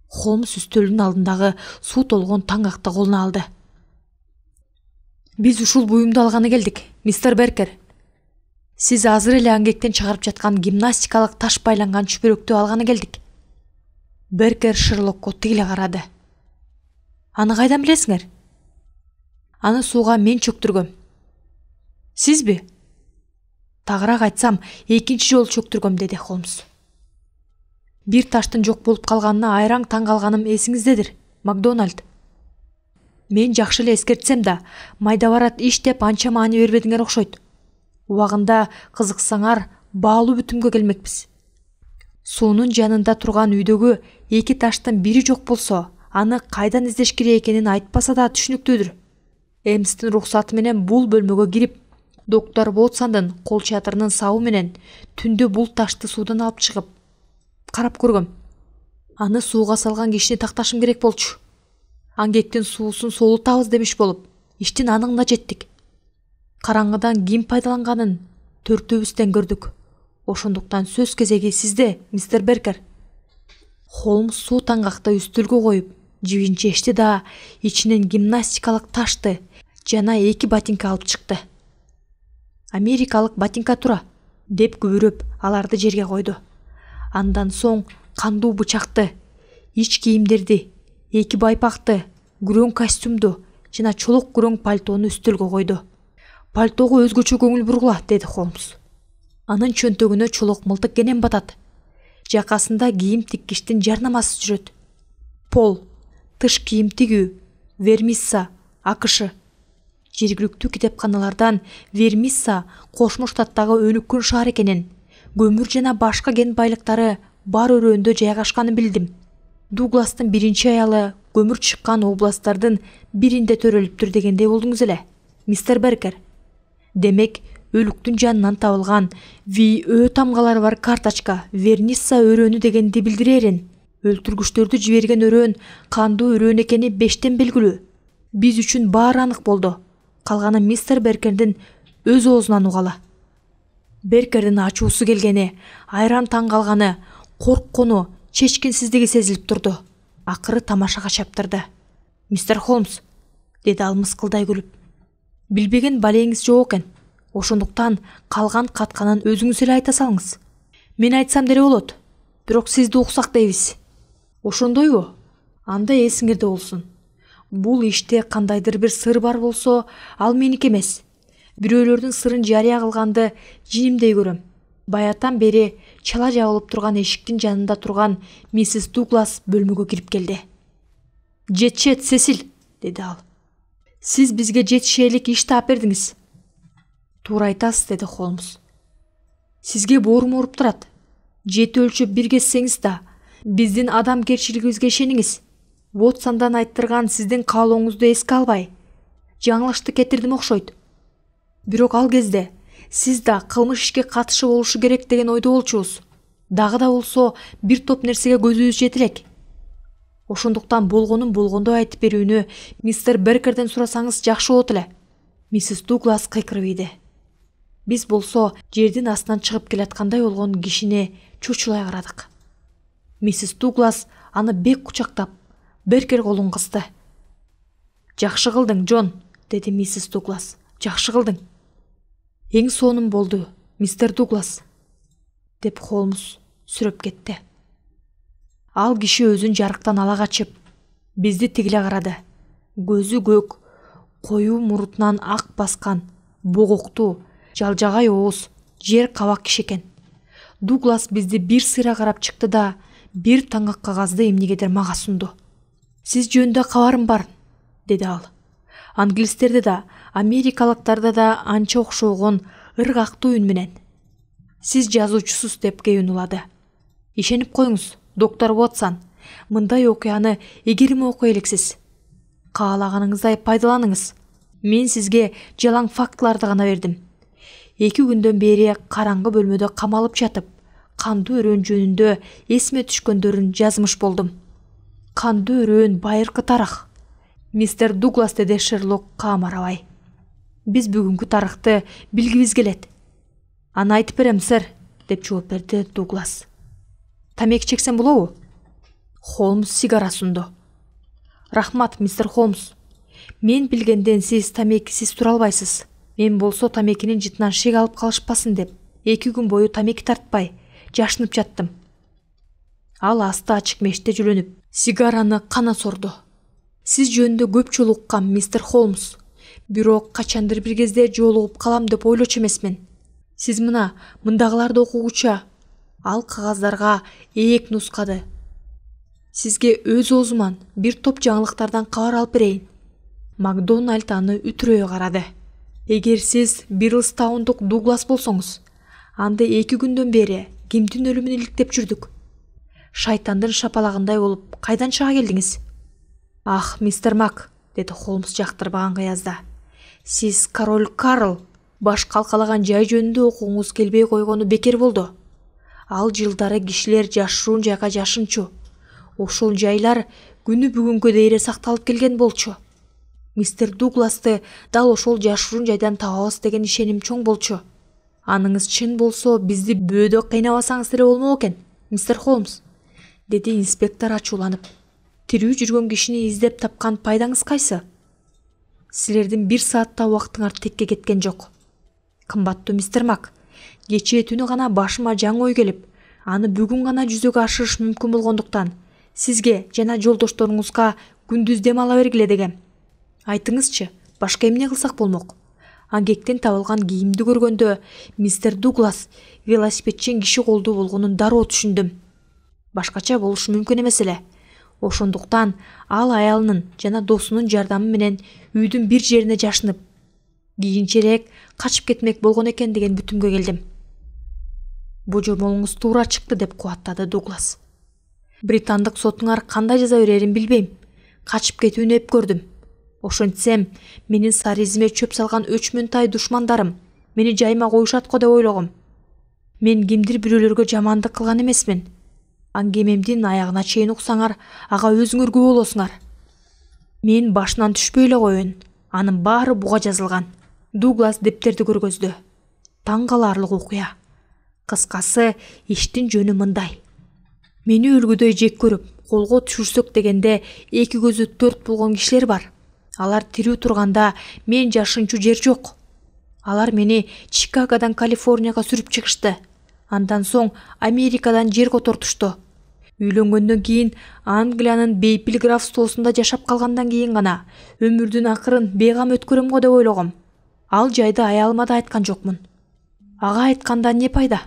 Холмс үстөлдүн алдындагы суу толгон таңакты колуна алды. «Биз ушул буюмду алганы келдик, мистер Беркер. Сиз азыр эле аңгектен чыгарып жаткан гимнастикалык таш байланган чүпүрөктү алганы келдик». Беркер Шерлокко тигиле карады. «Аны кайдан билесиңер?» «Аны сууга мен чөктүргөм». «Сизби?» «Тагыраак айтсам, экинчи жолу чөктүргөм», деди Холмс. «Бир таштын жок болуп калганына айраң таң калганым эсиңиздедир, Макдональд. Мен жакшы эле эскертсем да, майда барат иш деп анча маани бербедиңер окшойт. Убагында кызыксаңар, баалуу бүтүмгө келмекпиз. Суунун жанында турган үйдөгү эки таштын бири жок болсо, аны кайдан издеш керек экенин айтпаса да түшүнүктүүдүр. Эмстин уруксаты менен бул бөлмөгө кирип, доктор Вотсондун кол чатырынын сабы менен түндө бул ташты суудан алып чыгып, карап көргөм. Аны сууга салган кишини такташым керек болчу. Аңгектин суусун солутабыз демиш болуп, иштин анығына жеттик. Караңгыдан ким пайдаланганын төртөөбүздөн көрдүк. Ошондуктан сөз кезеги сизде, мистер Беркер». Холмс суу таңгакты үстөлгө коюп, жибинчешти да ичинен гимнастикалык ташты жана эки ботинка алып чыкты. «Америкалык ботинка тура», деп күбүрөп аларды жерге койду. Андан соң кандуу бычакты, ич кийимдерди, эки байпакты, күрөң костюмду жана чолок күрөң пальтону үстөлгө койду. «Пальтого өзгөчө көңүл бургула», деди Холмс. «Анын чөнтөгүнө чолок мылтык кенен батат. Жакасында кийим тиккичтин жарнамасы жүрөт. Пол, тыш кийим тигүү, Вермисса, АКШ. Жергиликтүү китепканалардан Вермисса Кошмо Штаттагы өнүккөн шаар экенин, көмүр жана башка кен байлыктары бар өрөөндө жайгашканын билдим. Дугластын биринчи аялы көмүр чыккан областтардын биринде төрөлүптүр дегендей болдуңуз эле, мистер Беркер. Демек, өлүктүн жанынан табылган ВИ тамгалары бар карточка Вермисса өрөөнү дегенди билдирерин. Өлтүргүчтөрдү жиберген өрөөн кандуу өрөөн экени бештен белгилүү. Биз үчүн баары анык болду. Калганы мистер Беркердин өз оозунан угала». Беркердин ачуусу келгени, айран таң калганы, корккону, чечкинсиздиги сезилип турду. Акыры тамашага чаптырды. «Мистер Холмс», деди ал мыскылдай күлүп, «билбеген балеңиз жок экен. Ошондуктан калган катканын өзүңүз эле айта салыңыз. Мен айтсам деле болот, бирок сизди уксак дейбиз». «Ошондойбу? Анда эсиңерде болсун. Бул иште кандайдыр бир сыр бар болсо, ал меники эмес. Бирөөлөрдүн сырын жарыя кылганды жинимдей көрөм». Баятан бери чала жабылып турган эшиктин жанында турган миссис Дуглас бөлмөгө кирип келди. «Жетчет, Сесил», деди ал. «Сиз бизге жетишээлик иш таап бердиңиз». «Туура айтасыз», деди Холмс. «Сизге боорум ооруп турат. Жети өлчөп бир кессеңиз да, биздин адамгерчилигибизге ишениңиз. Вотсондан айттырган сиздин каалооңузду эске албай, жаңылышты кетирдим окшойт. Бирок ал кезде сиз да кылмыш ишке катышы болушу керек деген ойдо болчубуз. Дагы да болсо бир топ нерсеге көзүбүз жете элек. Ошондуктан болгонун болгондой айтып берүүнү мистер Беркерден сурасаңыз жакшы болот эле». Миссис Дуглас кыйкырып ийди. Биз болсо жердин астынан чыгып келаткандай болгон кишини чучулай карадык. Миссис Дуглас аны бек кучактап, Беркер колун кысты. «Жакшы кылдың, Джон», деди миссис Дуглас. «Жакшы кылдың. Эң сонун болду, мистер Дуглас», деп Холмс сүрөп кетти. Ал киши өзүн жарыктан ала качып, бизди тигиле карады. Көзү көк, коюу мурутунан ак баскан, богоктуу, жалжагай ооз, жер кабак киши экен. Дуглас бизди бир сыйра карап чыкты да, бир таңак кагазды эмнегедир мага сунду. «Сиз жөнүндө кабарым бар», деди ал. «Англистерде да, америкалыктарда да анча окшогон ыргактуу үн менен. Сиз жазуучусуз», деп кеюн улады. «Ишенип коюңуз, доктор Вотсон. мындай окуяны эгерим окуй элексиз. Каалаганыңыздай пайдаланыңыз. Мен сизге жалаң фактыларды гана бердим. 2 күндөн бери караңгы бөлмөдө камалып жатып, кандуу өрөөн жөнүндө эсиме түшкөндөрүн жазмыш болдум. Кандуу өрөөн байыркы тарых. Мистер Дуглас, деди Шерлок камарабай. Биз бүгүнкү тарыхты билгибиз келет. Аны айтып берем, сэр, деп жооп берди Дуглас. Тамеки чексем болобу? Холмс сигара сунду. Рахмат, мистер Холмс. Мен билгенден сиз тамекисиз тура албайсыз. Мен болсо тамекинин жытынан шек алып калышпасын деп 2 күн бою тамеки тартпай жашынып жаттым. Ал асты ачык меште жүрөнүп, сигараны кана сорду. Сиз жөнүндө көп жолу уккам, мистер Холмс. Бирок качандыр бир кезде жолугуп калам деп ойлочу эмесмин. Сиз мындагыларды окугуча, ал кагаздарга ээк нускады. Сизге өз оозуман бир топ жаңылыктардан кабар алып берейин. Макдональд аны үтүрөй карады. Эгер сиз Бирлстаундук Дуглас болсоңуз, анда 2 күндөн бери кимдин өлүмүн иликтеп жүрдүк? Шайтандын шапалагындай болуп, кайдан чыга келдиңиз? Ах, мистер Мак, деди Холмс жактырбаган кыязда. Сиз король Карл баш калкалаган жай жөнүндө окугуңуз келбей койгону бекер болду. Ал жылдары кишилер жашыруун жайга жашынчу. Ошол жайлар күнү бүгүнкү дейре сакталып келген болчу. Мистер Дугласты дал ошол жашыруун жайдан табабыз деген ишеним чоң болчу. Аныңыз чын болсо, бизди бөөдө кыйнабасаңыз эле болмок экен, мистер Холмс, деди инспектор ачууланып. Тирүү жүргөн кишини издеп тапкан пайдаңыз кайсы? Силердин 1 саатта убактыңар текке кеткен жок. Кымбаттуу мистер Мак, кечээ түнү гана башыма жаңы ой келип, аны бүгүн гана жүзөгө ашырыш мүмкүн болгондуктан сизге жана жолдошторуңузга күндүз дем ала бергиле дегем. Айтыңызчы, башка эмне кылсак болмок? Аңгектен табылган кийимди көргөндө мистер Дуглас велосипедчен киши колдуу болгонун дароо түшүндүм. Башкача болушу мүмкүн эмес эле. Ошондуктан ал аялынын жана досунун жардамы менен үйдүн бир жерине жашынып, кийинчерээк качып кетмек болгон экен деген бүтүмгө келдим. Божомолуңуз туура чыкты, деп кубаттады Дуглас. Британдык сотуңар кандай жаза берерин билбейм. Качып кетүүнү эп көрдүм. Ошентсем, менин сары изиме чөп салган өчмөнтай душмандарым мени жайма коюшат го деп ойлогом. Мен кимдир бирөөлөргө жамандык кылган эмесмин. Аңгемемдин аягына чейин уксаңар, ага өзүңөр күбө болосуңар. Мен башынан түшпөй эле коеюн. Анын баары буга жазылган. Дуглас дептерди көргөздү. Таң каларлык окуя. Кыскасы, иштин жөнү мындай. Мени өлгүдөй жек көрүп, колго түшүрсөк дегенде 2 көзү 4 болгон кишилер бар. Алар тирүү турганда мен жашынчу жер жок. Алар мени Чикагодан Калифорнияга сүрүп чыгышты. Андан соң Америкадан жер котортушту. Үйлөнгөндөн кийин Англиянын бейпил графствосунда жашап калгандан кийин гана өмүрдүн акырын бейгам өткөрөм го деп ойлогом. Ал жайды аялыма да айткан жокмун. Ага айтканда не пайда?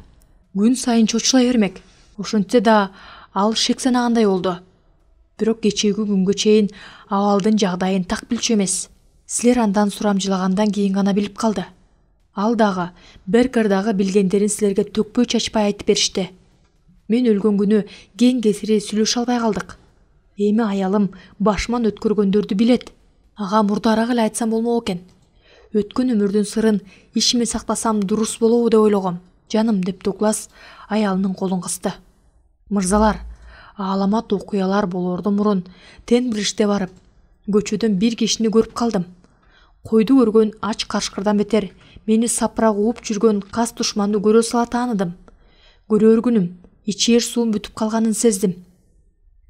Күн сайын чочулай бермек. Ошентсе да ал шек санагандай болду. Бирок кечээги күнгө чейин абалдын жагдайын так билчү эмес. Силер андан сурамжылагандан кийин гана билип калды. Ал дагы Беркердагы билгендерин силерге төкпөй чачпай айтып беришти. Мен өлгөн күнү кең кесири сүйлөшө албай калдык. Эми аялым башыман өткөргөндөрдү билет. Ага мурдараак эле айтсам болмок экен. Өткөн өмүрдүн сырын ичиме сактасам дурус болобу деп ойлогом. Жаным, деп Дуглас аялынын колун кысты. Мырзалар, ааламат окуялар болоордон мурун Тенбрижде барып, көчөдөн бир кишини көрүп калдым. Койду көргөн ач кашкырдан бетер мени сапыра кууп жүргөн кас душманды көрө сала тааныдым. Көрөр күнүм ичер суум бүтүп калганын сездим.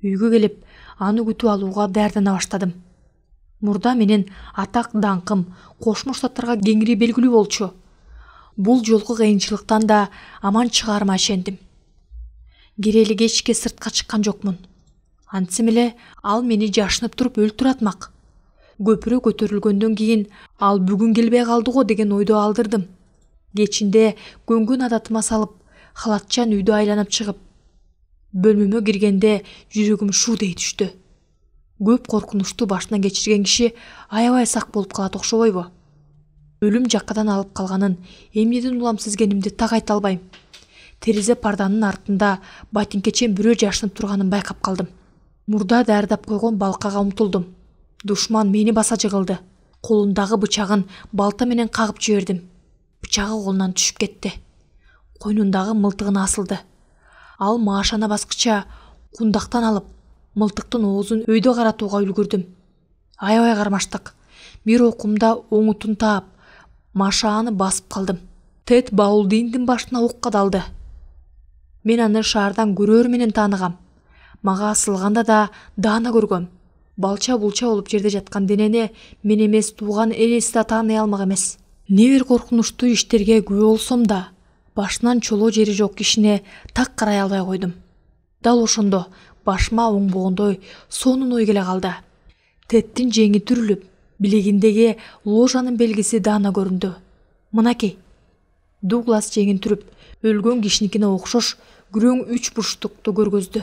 Үйгө келип, аны күтүп алууга даярдана баштадым. Мурда менин атак даңкым Кошмо Штаттарга кеңири белгилүү болчу. Бул жолку кыйынчылыктан да аман чыгарыма ишендим. Кирели кечке сыртка чыккан жокмун. Антсем эле ал мени жашынып туруп өлтүрө атмак. Көпүрө көтөрүлгөндөн кийин ал бүгүн келбей калды го деген ойдо алдырдым. Кечинде көнгөн адатыма салып, халатчан үйдү айланып чыгып, бөлмөмө киргенде жүрөгүм шуудей түштү. Көп коркунучту башынан кечирген киши аябай сак болуп калат окшобойбу? Өлүм жаккадан алып калганын эмнеден улам сезгенимди так айта албайм. Терезе парданын артында батинкечен бирөө жашынып турганын байкап калдым. Мурда даярдап койгон балкага умтулдум. Душман мени баса жыгылды. Колундагы бычагын балта менен кагып жибердим. Бычагы колунан түшүп кетти. Койнундагы мылтыгын асылды. Ал Машаны баскыча кундактан алып, мылтыктын оозун өйдө каратууга үлгүрдүм. Аябай кармаштык. Бир окумда оңутун таап, Машаны басып калдым. Тед Баулдиндин башына оқ кадалды. Мен аны шаардан көрөр менен тааныгам. Мага асылганда да даана көргөм. Балча булча болуп жерде жаткан денени мен эмес, тууган энеси да тааный алмак эмес. Не бир коркунучтуу иштерге күбө болсом да, башынан чолоо жери жок кишине так карай албай койдум. Дал ошондо башыма оңбогондой сонун ой келе калды. Теддин жеңи түрүлүп, билегиндеги ложанын белгиси даана көрүндү. Мынакей. Дуглас жеңин түрүп, өлгөн кишиникине окшош күрөң 3 бурчтукту көргөздү.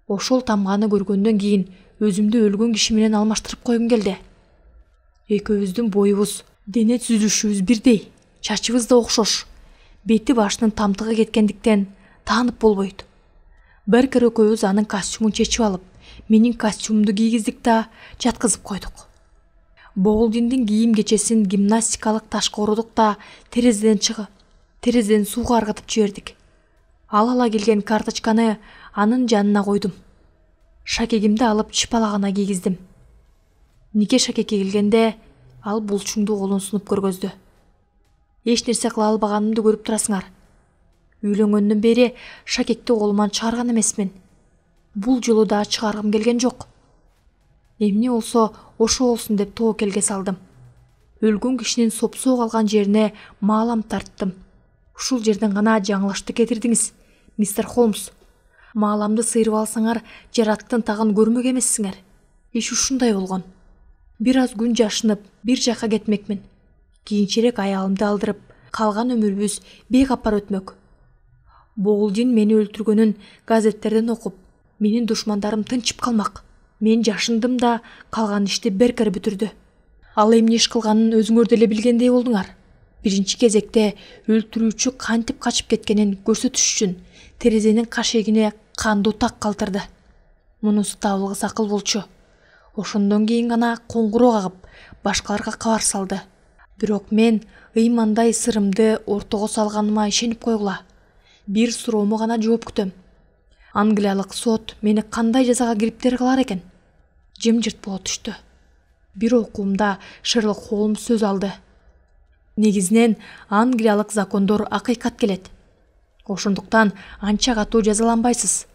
Ошол тамганы көргөндөн кийин өзүмдү өлгөн киши менен алмаштырып койгум келди. Экөөбүздүн боюбуз, дене түзүлүшүбүз бирдей, чачыбыз да окшош. Бети башынын тамтыгы кеткендиктен таанып болбойт. Беркер экөөбүз анын костюмун чечип алып, менин костюмумду кийгиздик да жаткызып койдук. Боулдиндин кийим кечесин гимнастикалык ташка урудук да терезеден сууга ыргытып жибердик. Ала келген карточканы анын жанына койдум. Шакегимди алып чыпалагына кийгиздим. Нике шакекке келгенде ал булчуңду колун сунуп көргөздү. Эч нерсе кыла албаганымды көрүп турасыңар. Үйлөнгөндөн бери шакекти колуман чыгарган эмесмин. Бул жолу да чыгаргым келген жок. Эмне болсо ошо болсун деп тоокелге салдым. Өлгөн кишинин сопсоо калган жерине маалам тарттым. Ушул жерден гана жаңылышты кетирдиңиз, мистер Холмс. Maalamды сыйрып алсаңар, жараттын тагын көрмөк эмессиңер. Иш ушундай болгон. Бир аз күн жашынып, бир жакка кетмекмин. Кийинчерээк аялымды алдырып, калган өмүрүбүз бейкапар өтмөк. Боулдин мени өлтүргөнүн газеттерден окуп, менин душмандарым тынчып калмак. Мен жашындым да калган ишти Беркер бүтүрдү. Ал эмне иш кылганын өзүңөр деле билгендей болдуңар. Биринчи кезекте өлтүрүүчү кантип качып кеткенин көрсөтүш үчүн терезенин кашегине кандуу так калтырды. Мунусу табылгыс акыл болчу. Ошондон кийин гана коңгуроо кагып, башкаларга кабар салды. Бирок мен ыймандай сырымды ортого салганыма ишенип койгула. Бир суроому гана жооп күтөм. Англиялык сот мени кандай жазага кириптер кылар экен? Жымжырт боло түштү. Бир окуумда Шерлок Холмс сөз алды. Негизинен англиялык закондор акыйкат келет. Ошондуктан анча катуу жазаланбайсыз.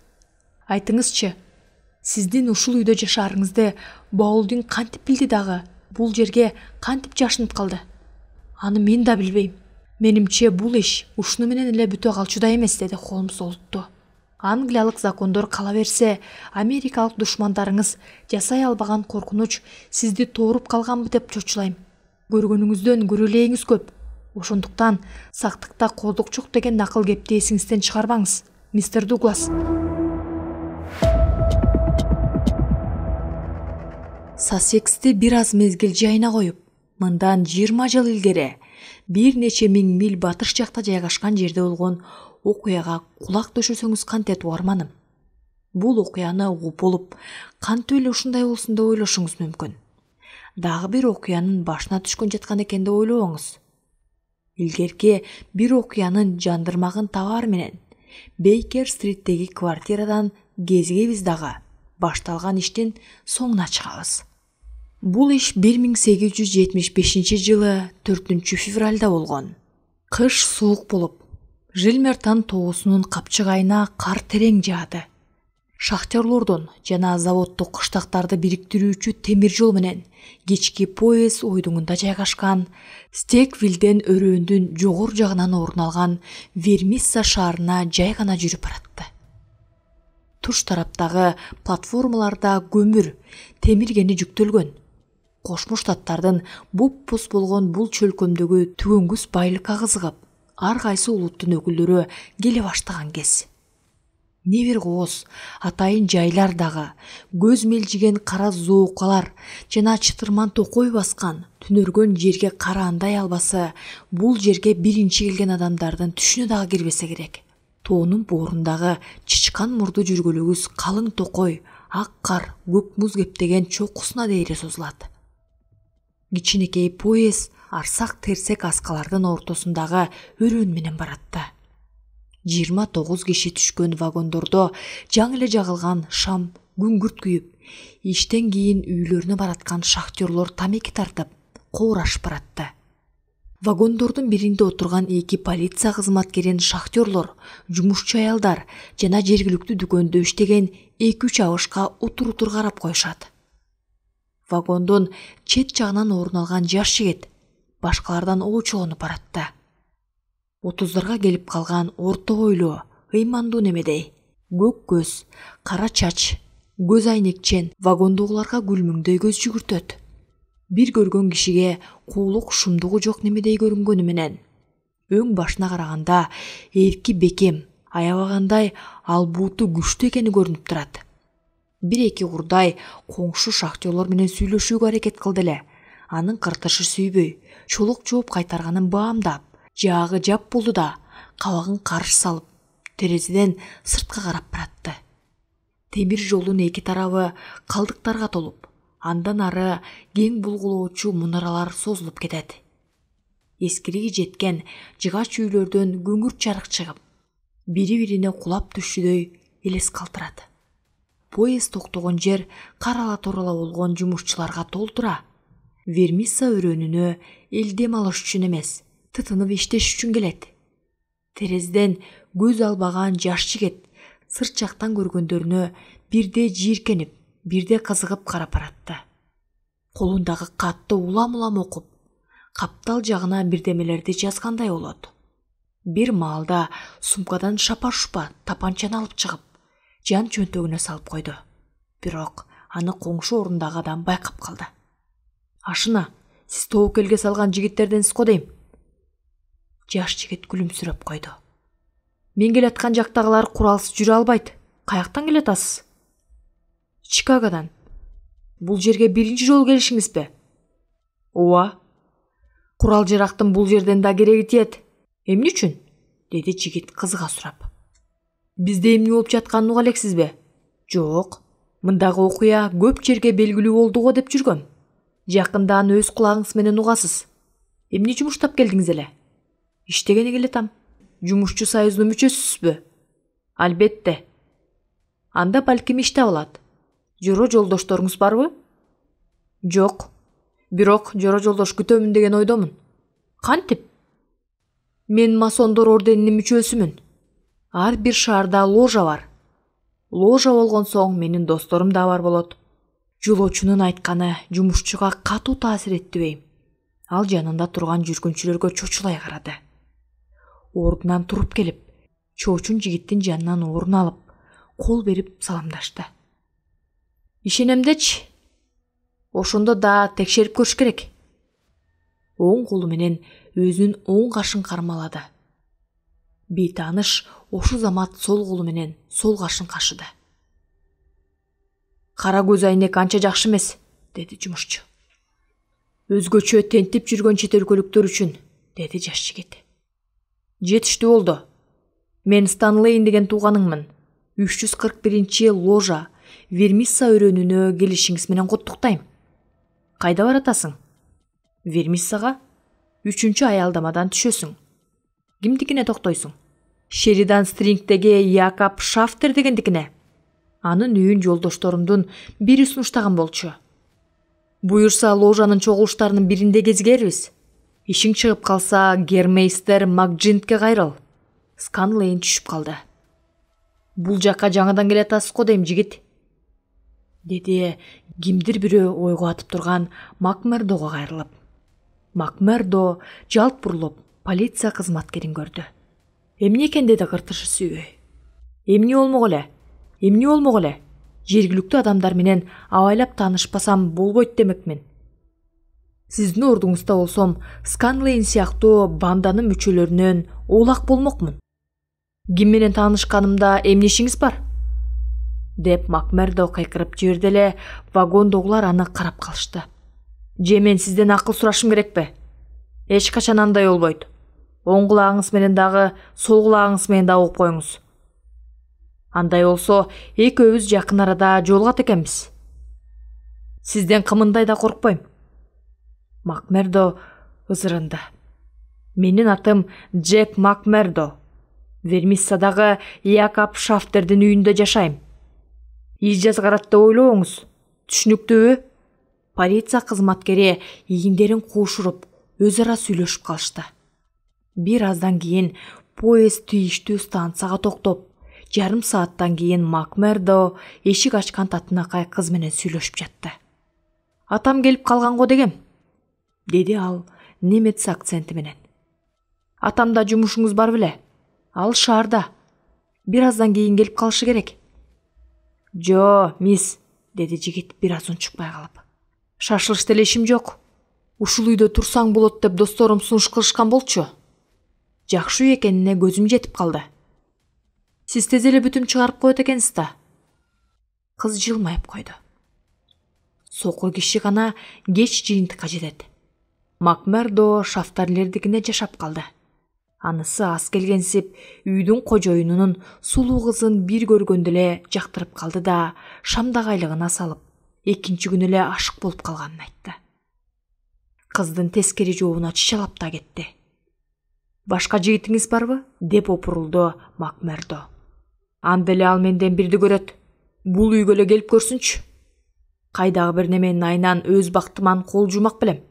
Айтыңызчы, сиздин ушул үйдө жашаарыңызды Боулдин кантип билди дагы, бул жерге кантип жашынып калды? Аны мен да билбейм. Менимче бул иш ушуну менен эле бүтө калчудай эмес, деди Холмс олутту. Англиялык закондор кала берсе, америкалык душмандарыңыз жасай албаган коркунуч сизди тооруп калганбы деп чочулайм. Көргөнүңүздөн көрөлээңиз көп. Ошондуктан сактыкта колдук жок деген накыл кепти эсиңизден чыгарбаңыз, мистер Дуглас. Сассексти бир аз мезгил жайына коюп, мындан 20 жыл илгери бир нече миң миль батыш жакта жайгашкан жерде болгон окуяга кулак төшөсөңүз кантет уарманым. Бул окуяны угуп болуп, кантип эле ушундай болсун деп ойлошуңуз мүмкүн. Дагы бир окуянын башына түшкөн жаткан экен деп ойлобоңуз. Илгерки бир окуянын жандырмагын табаар менен Бейкер-стриттеги квартирадан кезигебиз дагы башталган иштин соңуна чыгабыз. Бул иш 1875 жылы 4 февралда болгон. Кыш суук болуп, Жилмертан тоосунун капчык айына кар терең жаады. Шахтерлордон жана заводдук кыштактарды бириктирүүчү темир жол менен кечки поезд ойдуңунда жайгашкан Стеквилден өрөөндүн жогор жагынан орун алган Вермисса шаарына жай гана жүрүп баратты. Туш тараптагы платформаларда көмүр, темир кени жүктөлгөн. Кошмо Штаттардын буп-пус болгон бул чөлкөмдөгү түгөнгүс байлыкка кызыгып, ар кайсы улуттун өкүлдөрү келе баштаган кез. Не бир кооз атайын жайлар дагы, көз мелжиген кара зоокалар жана чытырман токой баскан, түнөргөн жерге караандай албасы бул жерге биринчи келген адамдардын түшүнө дагы кирбесе керек. Тоонун боорундагы чычкан мурду жүргөлөгүз калың токой ак кар көк муз кептеген чокусуна дейре созулат. Кичинекей поезд арсак терсек аскалардын ортосундагы өрөөн менен баратты. 29 киши түшкөн вагондордо жаңы эле жагылган шам күңгүрт күйүп, иштен кийин үйлөрүнө бараткан шахтерлор тамеки тартып, коурашып баратты. Вагондордун биринде отурган 2 полиция кызматкерин шахтерлор, жумушчу аялдар жана жергиликтүү дүкөндө иштеген 2-3 абышка утур-утур карап коюшат. Вагондун чет жагынан орун алган жаш жигит башкалардан очогонуп баратты. 30-дарга келип калган орто бойлуу, ыймандуу немедей, көк көз, кара чач, көз айнекчен вагондогуларга күлмүңдөй көз жүгүртөт. Бир көргөн кишиге куулук шумдугу жок немедей көрүнгөнү менен, өң башына караганда эрки бекем, аябагандай албууту күчтүү экени көрүнүп турат. 1-2 курдай коңшу шахтерлор менен сүйлөшүүгө аракет кылды эле. Анын кыртышы сүйбөй, чолок жооп кайтарганын баамдап, жаагы жап болду да, кабагын карш салып, терезеден сыртка карап баратты. Темир жолдун 2 тарабы калдыктарга толуп, андан ары кең булгулоочу мунаралар созулуп кетет. Эскириги жеткен жыгач үйлөрдөн күңүрт жарык чыгып, бири-бирине кулап түшүдөй элес калтырат. Поезд токтогон жер карала торала болгон жумушчуларга толтура. Вермисса өрөөнүнө элдем алыш үчүн эмес, тытынып иштеш үчүн келет. Терезеден көз албаган жаш жигит сырт жактан көргөндөрүнө бирде жийиркенип, бирде кызыгып карап баратты. Колундагы катты улам-улам окуп, каптал жагына бирдемелерди жазгандай болот. Бир маалда сумкадан шапа-шупа тапанчаны алып чыгып, жан чөнтөгүнө салып койду. Бирок аны коңшу орундагы адам байкап калды. Ашына, сиз тобокелге салган жигиттерденсиз го дейм. Жаш жигит күлүмсүрөп койду. Мен келаткан жактагылар куралсыз жүрө албайт. Каяктан келатасыз? Чикагодан. Бул жерге биринчи жолу келишиңизби? Ооба. Курал жарактын бул жерден да кереги тиет. Эмне үчүн? Деди жигит кызыга сурап. Бизде эмне болуп жатканын уга элексизби? Жок. Мындагы окуя көп жерге белгилүү болду го деп жүргөм. Жакында аны өз кулагыңыз менен угасыз. Эмне жумуштап келдиңиз эле? Иштегени келетам. Жумушчу союзунун мүчөсүсүзбү? Албетте. Анда балким иште алат. Жоро жолдошторуңуз барбы? Жок. Бирок жоро жолдош күтөмүн деген ойдомун. Кантип? Мен масондор орденинин мүчөсүмүн. Ар бир шаарда ложа бар. Ложа болгон соң менин досторум да бар болот. Жолоочунун айтканы жумушчуга катуу таасир эттибей. Ал жанында турган жүргүнчүлөргө чочулай карады. Ордунан туруп келип, чоочун жигиттин жанынан орун алып, кол берип саламдашты. Ишенемдечи. Ошондо да текшерип көрүш керек. Оң колу менен өзүнүн оң кашын кармалады. Бейтаныш ошу замат сол колу менен сол кашын кашыды. Кара көз айнек анча жакшы эмес, деди жумушчу. Өзгөчө тентип жүргөн чет өлкөлүктөр үчүн, деди жаш жигит. Жетиштүү болду. Мен Станлейн деген тууганыңмын. 341 ложа Вермисса өрөөнүнө келишиңиз менен куттуктайм. Кайда баратасың? Вермиссага 3-чү аялдамадан түшөсүң. Кимдикине токтойсуң? Шеридан Стрингдеги Якоб Шафтер дегендикине. Анын үйүн жолдошторумдун бири сунуштаган болчу. Буюрса ложанын чогулуштарынын биринде кезигербиз. Ишиң чыгып калса, гермейстер Макджинтке кайрыл. Сканлейн түшүп калды. Бул жакка жаңыдан келатасыз го дейм, жигит. Деди кимдир бирөө ойго атып турган Макмердого кайрылып. Макмердо жалт бурулуп, полиция кызматкерин көрдү. Эмне экен деди кыртышы сүйбөй. Эмне болмок эле? Эмне болмок эле? Жергиликтүү адамдар менен абайлап таанышпасам болбойт демекмин. Сиздин ордуңузда болсом, Сканлейн сыяктуу банданын мүчөлөрүнөн оолак болмокмун. Ким менен таанышканымда эмне ишиңиз бар? Деп Макмердо кайкырып жиберди эле, вагондогулар аны карап калышты. Же мен сизден акыл сурашым керекпи? Эч качан андай болбойт. Оң кулагыңыз менен дагы, сол кулагыңыз менен дагы угуп коюңуз. Андай болсо экөөбүз жакын арада жолугат экенбиз. Сизден кымындай да коркпойм. Макмердо ызырынды. Менин атым Джек Макмердо. Вермиссадагы Якоб Шафтердин үйүндө жашайм. Ижаз каратты ойлобоңуз. Түшүнүктүүбү? Полиция кызматкери ийиндерин куушуруп, өз ара сүйлөшүп калышты. Бир аздан кийин поезд тийиштүү станцияга токтоп, жарым сааттан кийин Макмердо эшик ачкан татынакай кыз менен сүйлөшүп жатты. Атам келип калган го дегем, деди ал немец акценти менен. Атамда жумушуңуз бар беле? Ал шаарда. Бир аздан кийин келип калышы керек. Жо, мисс, деди жигит бир аз унчукпай калып. Шашылышты эле ишим жок. Ушул үйдө турсаң болот деп досторум сунуш кылышкан болчу. Жакшы үй экенине көзүм жетип калды. Сиз тез эле бүтүм чыгарып коет экенсиз да. Кыз жылмайып койду. Сокур киши гана кеч жыйынтыкка жетет. Макмердо Шафтерлердикине жашап калды. Анысы аз келгенсип, үйдүн кожоюнунун сулуу кызын бир көргөндө эле жактырып калды да, шамдак айлыгына салып, экинчи күнү эле ашык болуп калганын айтты. Кыздын тескери жообуна чычалап да кетти. Башка жигитиңиз барбы? Деп опурулду Макмердо. Анда эле ал менден бирди көрөт. Бул үйгө эле келип көрсүнчү. Кайдагы бир неменин айынан өз бактыман кол жумак белем.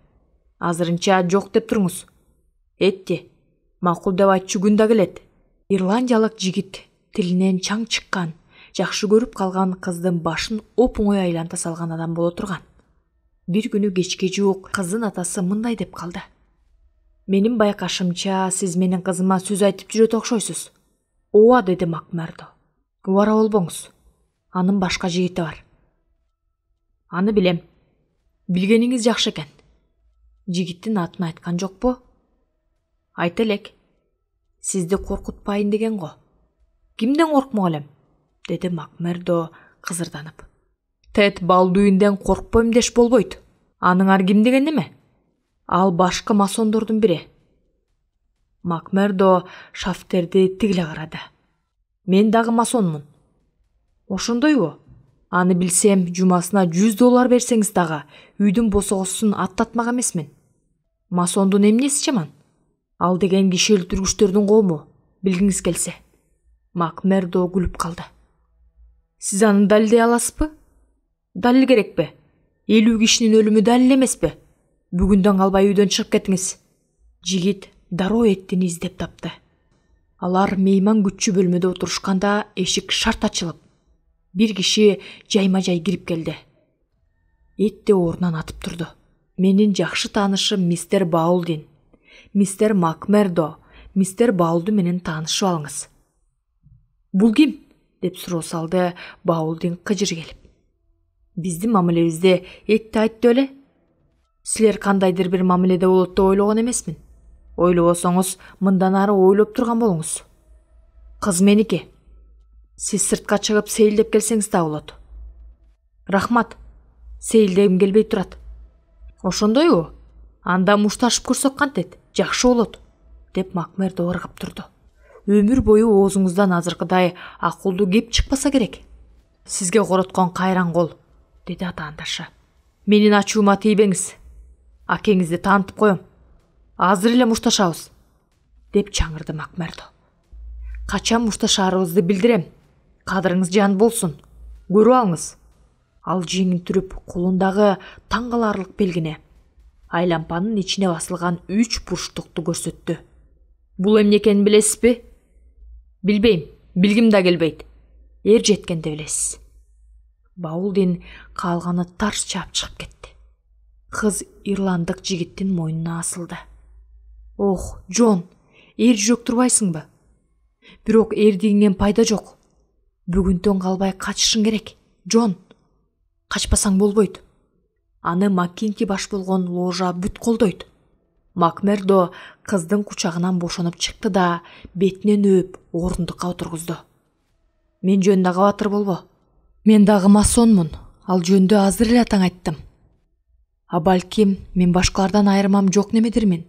Азырынча жок деп туруңуз. Этти. Макул деп айтчу күн да келет. Ирландиялык жигит тилинен чаң чыккан, жакшы көрүп калган кыздын башын оп-оңой айланта салган адам боло турган. Бир күнү кечке жуук кыздын атасы мындай деп калды. Менин байкашымча, сиз менин кызыма сөз айтып жүрөт окшойсуз. Ооба, деди Макмердо. Убара болбоңуз. Анын башка жигити бар. Аны билем. Билгениңиз жакшы экен. Жигиттин атын айткан жокпу? Айт элек. Сизди коркутпайын деген го. Кимден коркмок элем? Деди Макмердо кызырданып. Тед Балдуинден коркпойм деш болбойт. Аныңар ким деген неме? Ал башкы масондордун бири. Макмердо Шафтерди тигиле карады. Мен дагы масонмун. Ошондойбу? Аны билсем, жумасына $100 берсеңиз дагы үйдүн босогосун аттатмак эмесмин. Масондун эмнеси жаман? Ал деген киши өлтүргүчтөрдүн коому, билгиңиз келсе. Макмердо күлүп калды. Сиз аны далилдей аласызбы? Далил керекпи? 50 кишинин өлүмү далил эмеспи? Бүгүндөн калбай үйдөн чыгып кетиңиз. Жигит дароо Эттини издеп тапты. Алар мейман күтчү бөлмөдө отурушканда эшик шарт ачылып, бир киши жайма-жай кирип келди. Этти орунан атып турду. Менин жакшы таанышым мистер Баулдин. Мистер Макмердо, мистер Баулду менен таанышып алыңыз. Бул ким? Деп суроо салды Баулдин кыжыр келип. Биздин мамилебизде Этти айтты эле. Силер кандайдыр бир мамиледе болот деп ойлогон эмесмин. Ойлобосоңуз, мындан ары ойлоп турган болуңуз. Кыз меники. Сиз сыртка чыгып сейилдеп келсеңиз да болот. Рахмат. Сейилдегим келбей турат. Ошондойбу? Анда мушташып көрсөк кантет? Жакшы болот, деп Макмердо ыргып турду. Өмүр бою оозуңуздан азыркыдай акылдуу кеп чыкпаса керек. Сизге короткон кайран кол, деди атаандашы. Менин ачуума тийбеңиз. Акеңизди таанытып коем. Азыр эле мушташабыз, деп чаңырды Макмердо. Качан мушташаарыбызды билдирем. Кадырыңыз жан болсун. Көрүп алыңыз. Ал жеңин түрүп, колундагы таң каларлык белгине, айлампанын ичине басылган 3 бурчтукту көрсөттү. Бул эмне экенин билесизби? Билбейм, билгим да келбейт. Эр жеткенде билесиз. Баулдин калганы тарс чаап чыгып кетти. Кыз ирландык жигиттин мойнуна асылды. Ох, Джон, эр жүрөк турбайсыңбы? Бирок эрдигиңен пайда жок. Бүгүндөн калбай качышың керек, Джон. Качпасаң болбойт. Аны Маккинти баш болгон ложа бүт колдойт. Макмердо кыздын кучагынан бошонуп чыкты да бетинен өөп орундукка отургузду. Мен жөнүндө кабатыр болбо. Мен дагы масонмун. Ал жөнүндө азыр эле атаң айттым. А балким мен башкалардан айырмам жок немедирмин.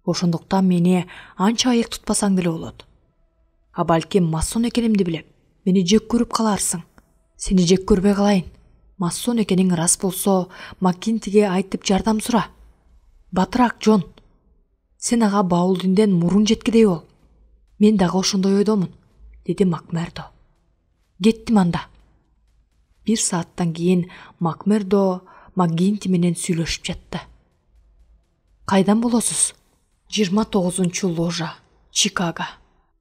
Ошондуктан мени анча айык тутпасаң деле болот. А балким масон экенимди билем. мени жек көрүп каларсың. Сени жек көрбөй калайын. Массон экениң рас болсо, Маккинтиге айтып жардам сура. Батыраак, Джон. Сен ага Баулдинден мурун жеткидей бол. Мен дагы ошондой ойдомун, деди Макмердо. Кеттим анда. 1 сааттан кийин Макмердо Маккинти менен сүйлөшүп жатты. Кайдан болосуз? 29 ложа, Чикаго.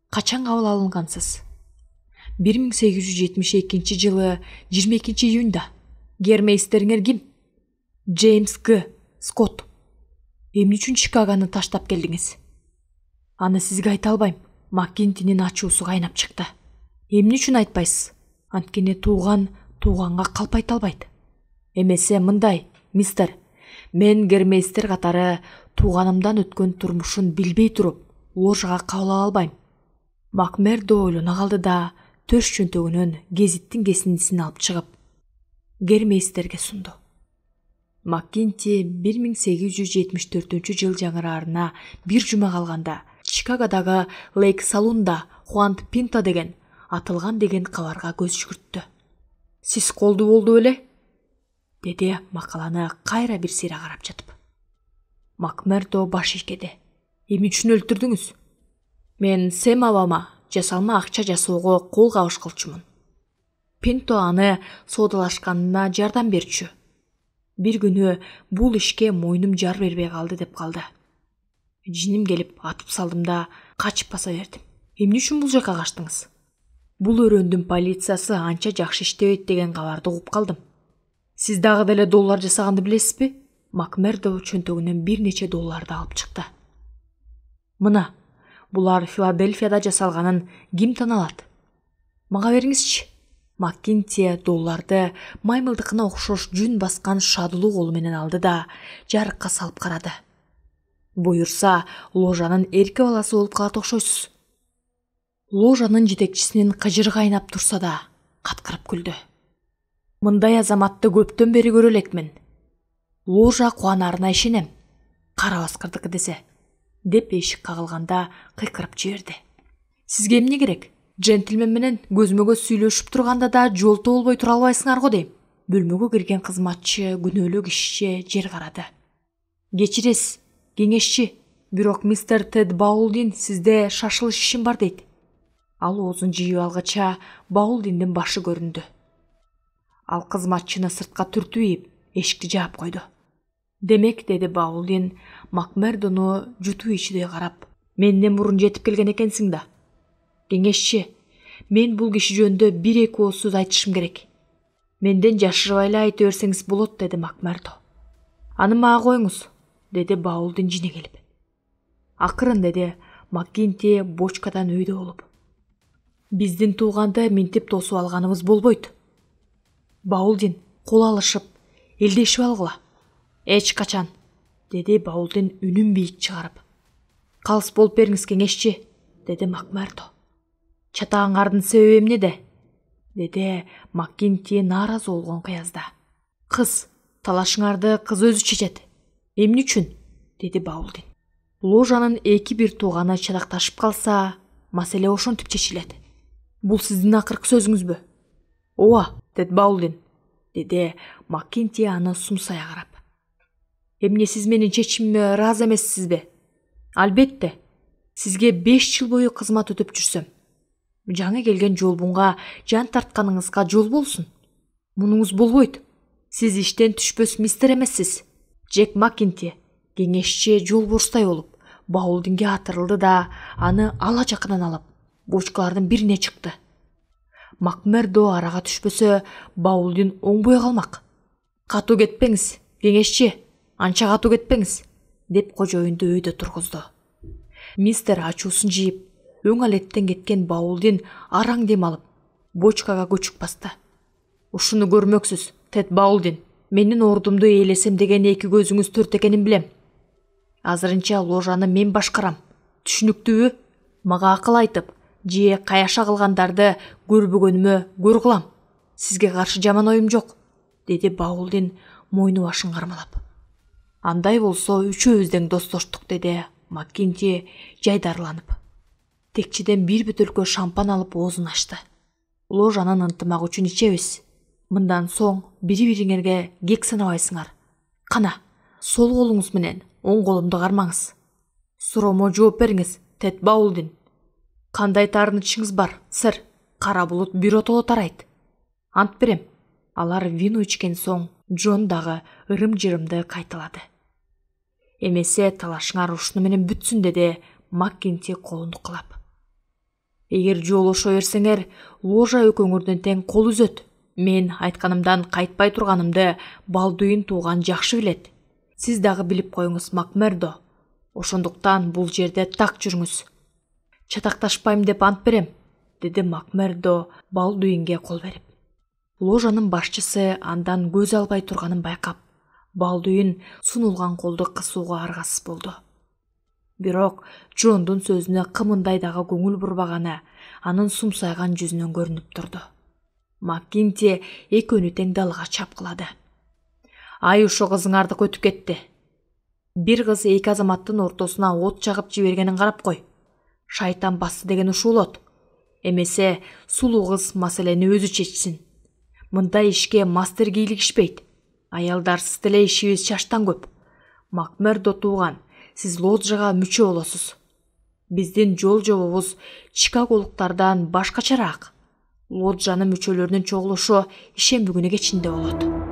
Качан кабыл алынгансыз? 1872 жылы 22 июнда. Гермейстериңер ким? Джеймс Г. Скотт. Эмне үчүн Чикагону таштап келдиңиз? Аны сизге айта албайм. Маккинтинин ачуусу кайнап чыкты. Эмне үчүн айтпайсыз? Анткени тууганга калп айта албайт. Эмесе мындай, мистер, мен Гермейстер катары тууганымдан өткөн турмушун билбей туруп, ложага кабыл ала албайм. Макмердо ойлоно калды да төш чөнтөгүнөн гезиттин кесиндисин алып чыгып, Гермейстерге сунду. Маккинти 1874 жыл жаңыраарына 1 жума калганда Чикагодагы Лейк Салунда Хуан Пинто деген атылган деген кабарга көз жүгүрттү. Сиз колду болду беле? Деди макаланы кайра бир сыйра карап жатып. Макмердо баш ийкеди. Эмне үчүн өлтүрдүңүз? Мен Сэм абама жасалма акча жасоого кол кабыш кылчумун. Пинто аны соодалашканына жардам берчү. Бир күнү бул ишке мойнум жар бербей калды деп калды. Жиним келип атып салдым да качып баса бердим. Эмне үчүн бул жака качтыңыз? Бул өрөөндүн полициясы анча жакшы иштебейт деген кабарды угуп калдым. Сиз дагы деле доллар жасаганды билесизби? Макмердо чөнтөгүнөн бир нече долларды алып чыкты. Мына, булар Филадельфияда жасалганын ким таналат? Мага бериңизчи. Маккинти долларды маймылдыкына окшош жүн баскан шадылуу колу менен алды да жарыкка салып карады. Буюрса, ложанын эрке баласы болуп калат окшойсуз. Ложанын жетекчисинин кыжыры кайнап турса да каткырып күлдү. Мындай азаматты көптөн бери көрө элекмин. Ложа кубанарына ишенем. Кара баскырдыкы десе, деп эшик кагылганда кыйкырып жиберди. Сизге эмне керек? Джентльмен менен көзмө көз сүйлөшүп турганда да жолто болбой тура албайсыңар го дейм. Бөлмөгө кирген кызматчы күнөөлүү кишиче жер карады. Кечиресиз, кеңешчи, бирок мистер Тед Баулдин сизде шашылыш ишим бар дейт. Ал оозун жыйып алгача Баулдиндин башы көрүндү. Ал кызматчыны сыртка түртүп ийип, эшикти жаап койду. Демек, деди Баулдин Макмердону жутуу ичидей карап, менден мурун жетип келген экенсиң да. Кеңешчи, мен бул киши жөнүндө 1-2 ооз сөз айтышым керек. Менден жашырбай эле айта берсеңиз болот, деди Макмердо. Аны мага коюңуз, деди Баулдин жине келип. Акырын, деди Маккинти бочкадан өйдө болуп. Биздин тууганды минтип тосуп алганыбыз болбойт. Баулдин, кол алышып, элдешип алгыла. Эч качан, деди Баулдин үнүн бийик чыгарып. Калыс болуп бериңиз, кеңешчи, деди Макмердо. Чатагаңардын себеби эмнеде? Деди Маккинти нааразы болгон кыязда. Кыз, талашыңарды кыз өзү чечет. Эмне үчүн? Деди Баулдин. Ложанын 2-1 тууганы чатакташып калса, маселе ошентип чечилет. Бул сиздин акыркы сөзүңүзбү? Ооба, деди Баулдин, деди Маккинти аны сумсая карап. Эмне сиз менин чечимиме ыраазы эмессизби? Албетте. Сизге 5 жыл бою кызмат өтөп жүрсөм, жаңы келген жолбунга жан тартканыңызга жол болсун. Мунуңуз болбойт. Сиз иштен түшпөс мистер эмессиз. Джек Маккинти, кеңешчи жолборстай болуп, Баулдинге атырылды да аны ала жакынан алып, бочкалардын бирине чыкты. Макмердо арага түшпөсө, Баулдин оңбой калмак. Катуу кетпеңиз, кеңешчи, анча катуу кетпеңиз, деп кожоюнду өйдө тургузду. Мистер ачуусун жийип, өң алеттен кеткен Баулдин араң дем алып, бочкага көчүк басты. Ушуну көрмөксүз, Тед Баулдин, менин ордумду ээлесем деген 2 көзүңүз төрт экенин билем. Азырынча ложаны мен башкарам. Түшүнүктүүбү? Мага акыл айтып, же каяша кылгандарды көрбөгөнүмө көр кылам. Сизге каршы жаман оюм жок, деди Баулдин мойну башын кармалап. Андай болсо үчөөбүздөн достоштук, деди Маккинти жайдарланып. Текчеден 1 бөтөлкө шампан алып оозун ачты. ложанын ынтымак үчүн ичебиз. Мындан соң бири-бириңерге кек санабайсыңар. Кана, сол колуңуз менен оң колумду кармаңыз. Суроомо жооп бериңиз, Тед Баулдин. Кандай таарынычыңыз бар, сэр? Кара булут бюротоло тарайт. Ант берем. Алар вино ичкен соң Джон дагы ырым-жырымды кайталады. Эмесе талашыңар ушуну менен бүтсүн, деди Маккинти колун кылап. Эгер жолошо берсеңер, ложа экөөңөрдөн тең кол үзөт. Мен айтканымдан кайтпай турганымды Балдуин тууган жакшы билет. Сиз дагы билип коюңуз, Макмердо. Ошондуктан бул жерде так жүрүңүз. Чатакташпайм деп ант берем, деди Макмердо Балдуинге кол берип. Ложанын башчысы андан көз албай турганын байкап, Балдуин сунулган колду кысууга аргасыз болду. Бирок Джондун сөзүнө кымындай дагы көңүл бурбаганы анын сумсайган жүзүнөн көрүнүп турду. Маккинти экөөнү тең далга чапкылады. Ай, ошо кызыңардык өтүп кетти. Бир кыз эки азаматтын ортосуна от жагып жибергенин карап кой. Шайтан басты деген ушул болот. Эмесе сулуу кыз маселени өзү чечсин. Мындай ишке мастер кийлигишпейт. Аялдарсыз деле ишибиз чаштан көп. Макмердо тууган, сиз ложага мүчө болосуз. Биздин жол жобобуз чикаголуктардан башкачараак. Ложанын мүчөлөрүнүн чогулушу ишемби күнү кечинде болот.